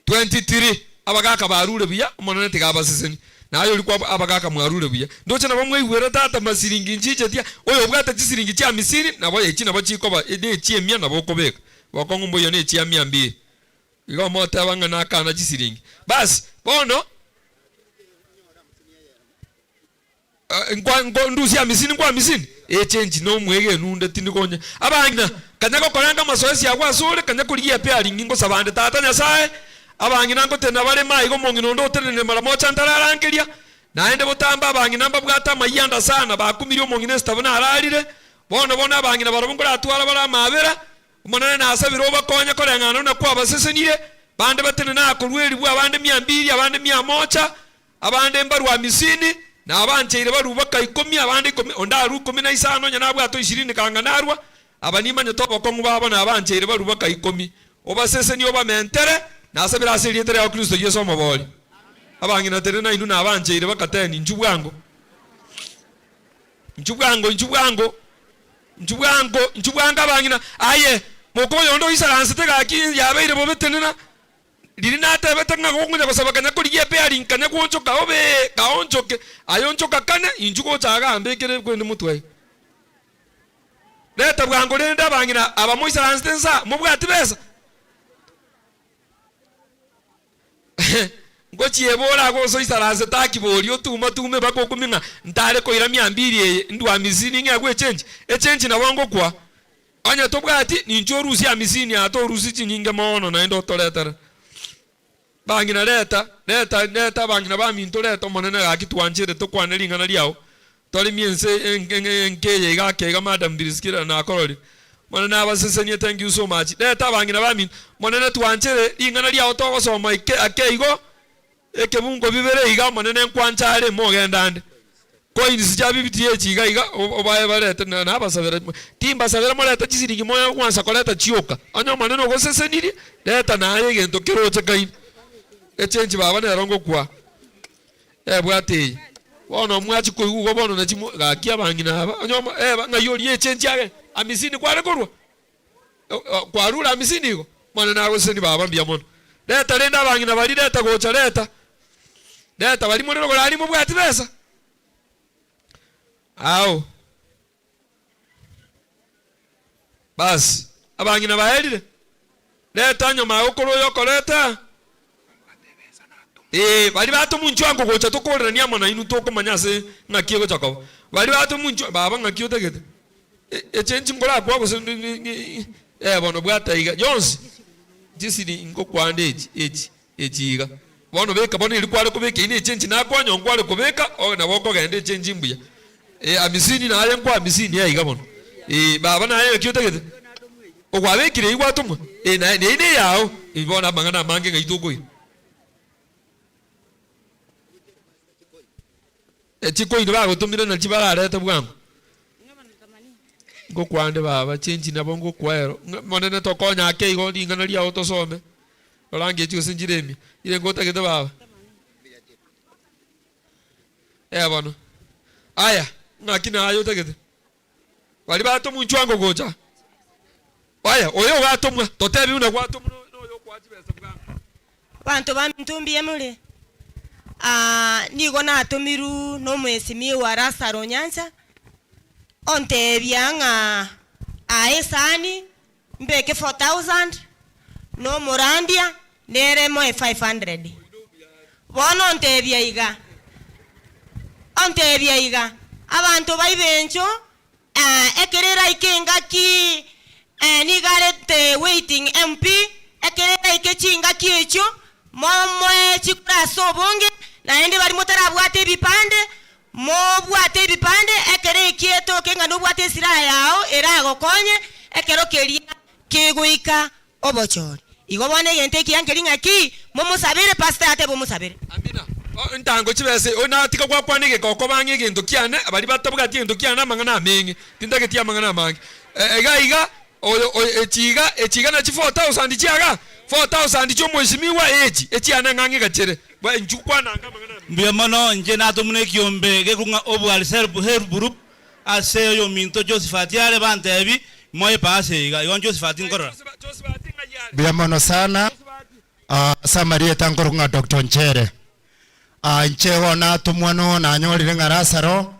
23 abagaka barure biya umonene tigabaseseni nayo likwa abagaka mwarure biya ndoche na bamwe iwera tata masiringi njiche tia oyo bwata chisiringi cha misiri nabo yechi nabo chikoba ede chie mia nabo kobeka bakongo mboyo ne chia 200 igo mota banga nakana chisiringi basi bono ndusi ya misini kwa misini change no mwege nunde tindikonye abangina kanyako kolanga masoesi ya kwasule kanyako liye pe lingingo sabande tata nyasaye abangina ngo tena bale mai go mongino ndo tenene mara mocha ntararangeria naende botamba abangina mbabwata mayanda sana bakumiri omongine stabona ararire bona abangina barabungura atwara bara mabera umonane na asabiro bakonya kolengana na kwa basesenire bande batene na akorweri bwa abande 200 abande 100 abande mbarwa misini na abancheire barubaka 10 abandi 10 ondaru 15 nyana bwa to 20 kanganarwa abanima nyoto bokongu babo na abancheire barubaka 10 obasese ni oba mentere na asabira asiritere ya Kristo Yesu maboli abangina tere na induna abancheire bakateni njubwango abangina aye mokoyo ndo isaranse tega ki yabeire bobetenena lili natebete ng'a gokunya gosaba kanya kurigie pairing kanya gwonchoka obe kaonchoke ayonchoka kane injugo chaga ambekere kwende mutwe leta bwango lenda bangina abamoisa ranstensa mubwati besa ngochie bora go so isaranse takibori otuma tume bakokuminga ntare ko iramya 200 ndwa mizini nge agwe change na wango kwa anya tobwati ni njorusi ya mizini ato rusi chinyinge mono na ndo toletara bangina leta bangina ba minto leta monene ga kitwanchire to kwanelinga na liao toli miense nkeye ga kega madam biriskira na korori monene abasesenie thank you so much leta bangina ba min monene twanchire ingana liao to gosoma akeigo ekebungo bibere iga monene nkwanchare mogendande coins jabibitie chiga iga obaye barete na abasabera timba sabera moleta chisirigi moya kwanza koleta chioka anyo monene goseseniri leta naye gento kiroche kai echange baba ne rongo kwa bwate wono mwachi ko ugo bono na chimo gakia bangina aba anyo ngayori echange yake amisini kware korwa kwa rura amisini go monene agoseni baba mbia mono leta lenda bangina bali leta gocha leta bali monene ko lali mubwati besa ao bas abangina baelire leta nyoma okoro yokoleta bali bato munchwango gocha tokorera niamo na inu toko manyase ngakiego chako bali bato munchwa baba ngakio tegete echenji ngola kwa bose bono bwata iga Jones jisiri ngo kwande ejiga bono beka bono ilikwale kubeka ine echenji na kwa nyongwale kubeka o na boko gende echenji mbuya amisini na aye kwa amisini ya iga bono baba na aye ngakio tegete okwabekire igwa tumwe na ine yao ibona bangana mange ngaitoko chiko ino bago tumira na chibara leta bwangu ngo kwande baba change na bongo kwero monene tokonya akeigo lingana lia otosome olange chiko sinjiremi ile ngota gete baba bono aya ngakina ayo tegete bali bato munchwango gocha aya oyo gatomwa totebi una gwatomwa no yo kwachibesa bwangu
bantu bamintumbiye mule nigo natumiru no mwesimi wa Lazaro Nyanza onte byanga aesani mbeke 4000 no morandia neremo 500 bono onte byaiga abantu baibencho ekerera ikenga ki nigarete waiting MP ekerera ikechinga kiecho momwe chikura sobonge na ende bari motara bwate bipande mo bwate bipande ekere kieto kenga no bwate sira yao erago konye ekero keria kiguika obochori igo bone yente kiyankelinga ki momusabire pastor ate bomusabire
amina ntango chibese ona tika kwa kwanige koko bange gento kiane abari batabwa gento kiana mangana amengi tindage tia mangana mangi iga echiga na chi 4000 chiaga 4000 cho mweshimiwa echiana ngange gachere ba njukwa nanga mangana
mbia mono nje natumune kiombe gekunga obwali help group ase yo minto Josephat yale bantebi moye pase iga yon Josephat ngorora
mbia mono sana Samaria tangorunga Dr. Nchere ncheho na tumwano na nyolire nga Lazaro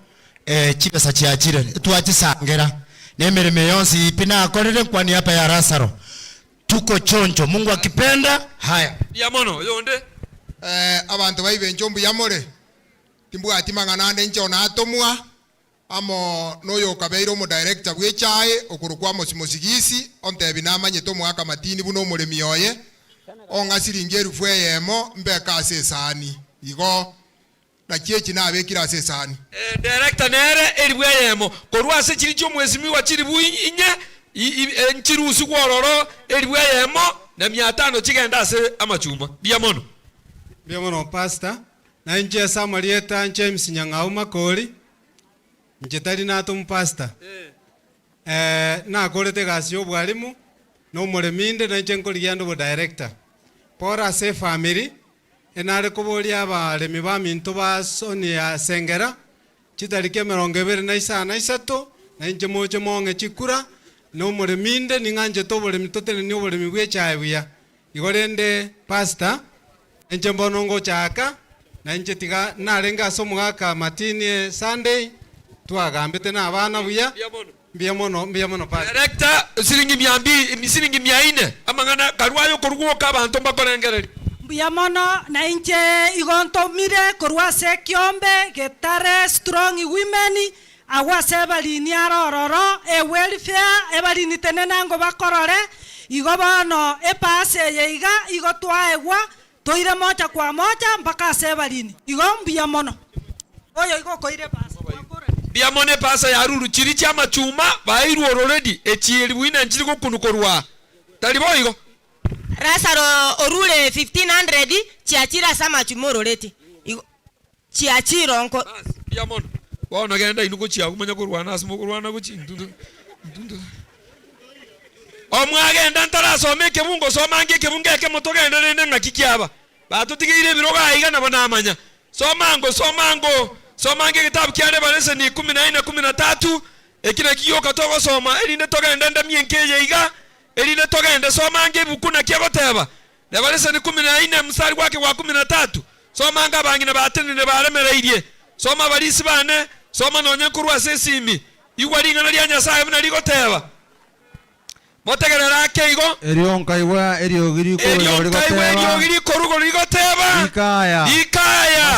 chipesa chiachire twachisangera nemereme yonsi ipina akorere kwani hapa ya Lazaro tuko chonjo Mungu akipenda haya
ya mono yonde
abantu baibenjo mbuyamore timbwati mang'anande ncho natomwa amo noyo kabeiro mu director bwechae okurukwa mosisigisi ontebi namanyete omwaka matini buno omuremi oye ong'asiringi 1000 eyemo mbeka ase esani igo na chiechi nabekira ase esani
director nere elibwe eyemo korwa ase chiri chomwesimi wa chiri buinye nchirusi gwororo elibwe eyemo na 500 chigenda ase amachuma biamono
pastor na nje Samarieta nje msinyang'au makori nje tari nato pastor na akorete gasi obwalimu no mureminde na nje nkorigiando bo director pora se family enare kuboria abaremi ba minto ba Sonia Sengera chitarike 23 na nje moche monge chikura no mureminde ninganje to buremi totene ni buremi bwechae buya igorende pastor enche mbonongo chaka na enche tiga narenga somugaka matini Sunday twagambete na abana buya mbia mono pastor
director siringi 200 siringi 400 amangana karwayo kurguoka abantu bakorengereri
Buya mono na inche igonto mire korwa se kiombe getare strong women awase balini arororo e welfare e balini tenena ngo bakorore igo bono e pase yeiga igo twaegwa toire moja kwa moja mpaka se balini igo buya mono oyo igo koire pase
buya mono pase ya ruru chiri cha machuma bairu already e chiri wina nchiri kunukorwa talibo igo
Rasaro orule 1500 chiachira sama chumoro leti. Chiachiro onko.
Ya mono. Wana genda inuko chia kumanya kurwana asimo kurwana kuchi ntundu. Omwagenda ntara some kebungo somange kebunge ke motoga endene ngakikiaba. Batutigire biroga iga nabanamanya. Somange kitabu kyane balese ni 14 13 ekina kiyo katogo soma elinde toga endenda mienkeje iga. Elinde toga ende somange bukuna kyagoteba nabalese ni 14 msari wake wa 13 somanga bangine batenene balemereirie soma balisi bane soma nonye kurwa sesimi igwaringa na lyanya sahe na ligoteba motegerera keigo
erionka iwa eriogiri
korugo ligoteba ikaya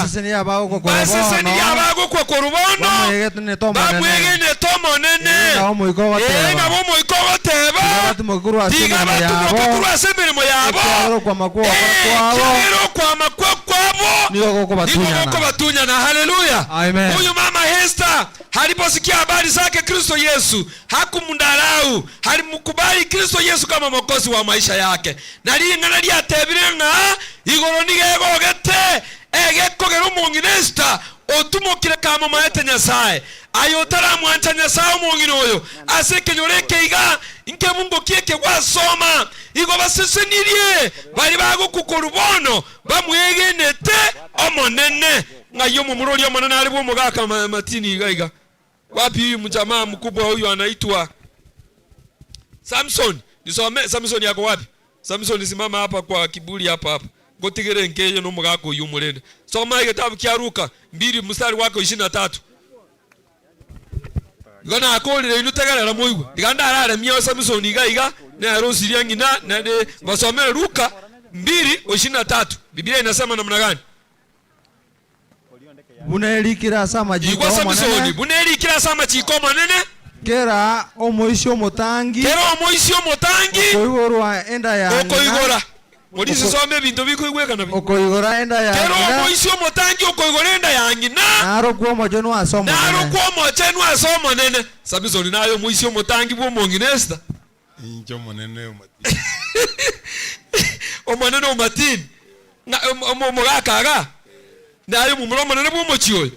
basese ni abago
kwa korubono bamwegene tomonene ngabo moiko goteba tiga batumokurwa semirimo yabo kwa makwa kwabo
niyo
batunyana haleluya
amen.
Huyu mama Hester haliposikia habari zake Kristo Yesu hakumndarau, halimkubali Kristo Yesu kama mwokozi wa maisha yake. Na lingana lyatebirenga igoro nigegogete egekogera umuntu Hester otumokire kama maete Nyasaye ayotara mwancha Nyasaye umuntu oyo asekenyoreke iga nke Mungu kieke wasoma igo basesenirie bali bago kukorubono bamwegenete omonene ngayo mu murori omonene ali bwo mugaka matini iga wapi mjamaa mkubwa huyu anaitwa Samson. Nisome Samson yako wapi? Samson simama hapa kwa kiburi hapa. Gotigere nkeje no mugako uyu murende. Soma kitabu kya Luka 2 mstari wako 23. Gona akolire inutegerera moigu. Diganda arara miyo Samson iga na arosiria ngina na basome Luka 2:23. Biblia inasema namna gani?
Bunelikira sama jiko
manene. Bunelikira sama jiko manene.
Kera omoisio motangi. Okoigora enda ya.
Okoigora. Modisi some bintu bikoigweka na.
Okoigora enda ya.
Kera omoisio motangi okoigora enda ya ngina.
Naro kwa mojeno asoma.
Nene. Samson nayo moisio motangi bwo monginesta.
Injo monene umatini.
Omonene umatini. Na omogakaga. Nayo mumuromo nene bwo mochiyo.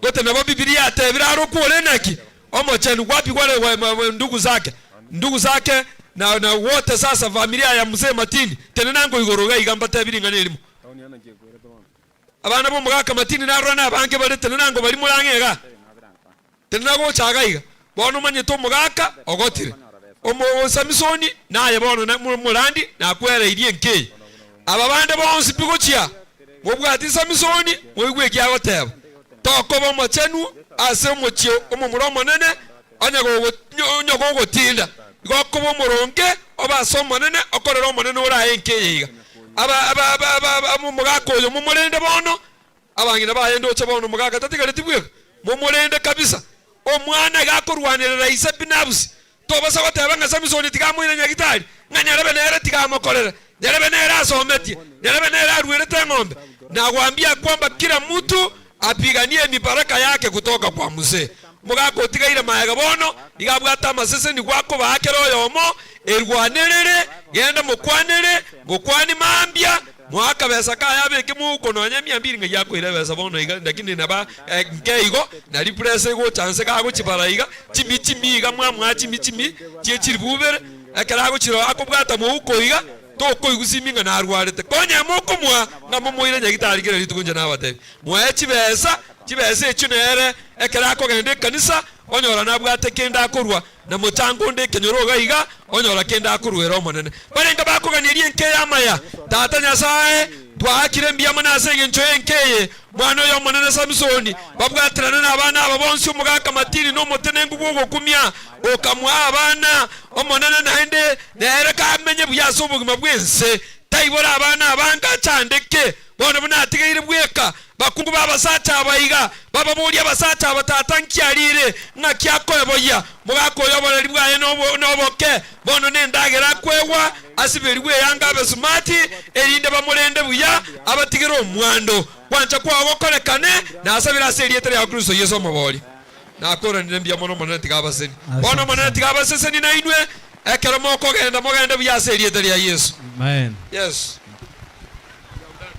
Gote na Biblia atebira kuolenaki. Omochenu wapi wale ndugu zake na wote sasa familia ya mzee Matini tenenango igoroga igamba tebiringana elimo abana bo mugaka Matini narona abange bale tenenango bali mulangega tenenago chagaiga bono manye to mugaka ogotire omo Samsoni naye bono na mulandi na kwere irie nke ababande bonsi pikochia obwati Samsoni oyigwe kyagoteba toko bo mochenu ase mochio omuromo nene onyago gotinda gokobo muronge oba somo nene okorero monene ora enkeyiga aba mugaka oyo mumurende bono abangina bayendo oche bono mugaka tatigare tibweka mumurende kabisa omwana gakorwanirira ise binabusi tobasa batebanga Samsoni tigamwine nyagitari nganyarebe nere tigamokorera nyarebe nere asometie nyarebe nere arwirete ng'ombe na kuambia kwamba kila mtu apiganie mibaraka yake kutoka kwa mzee mugako tigaire mayaga bono igabwata amasese ni gwako bakero yomo erwanerere genda mukwanere gukwani mambia mwaka besa kaya beke muko nonya 200 nga yako ile besa bono iga ndakini naba ngeigo na repress go chance ka go chibara iga chimi iga mwamwa chimi chiri bubere akara go chiro akobwata muko iga toko igusiminga na arwarete konya moko mwa ngamo moire nyagitari kire litukunja na abate mwa echibesa chibese chunere ekera kogende kanisa onyora nabwate kenda kurwa na mutango nde kenyoroga iga onyora kenda kurwera omonene barenga bakoganirie nke yamaya tata nyasaye twakire mbiyamo nasenge nchoye nkeye mwana yo monene Samsoni babwatirana n'abana aba bonsi umugaka matiri no mutene ngugo kumya okamwa abana omonene naende nereka amenye buyaso ubugima bwense taibora abana abanga chandeke bona bunatigire bweka bakungu babasata abayiga baba muri abasata abatata nkyalire ngakyakoboya mugakoyo bari bwaye noboke bono nendagera kwewa asibirwe yanga abesumati erinde bamurende buya abatigiro omwando kwancha kwago korekane nasabira serietera ya Kristo Yesu maboli nakora ndembya mono monene tigabaseni bono monene tigabaseni na inwe ekero moko genda mogende buya serietera ya Yesu.
Amen.
Yes.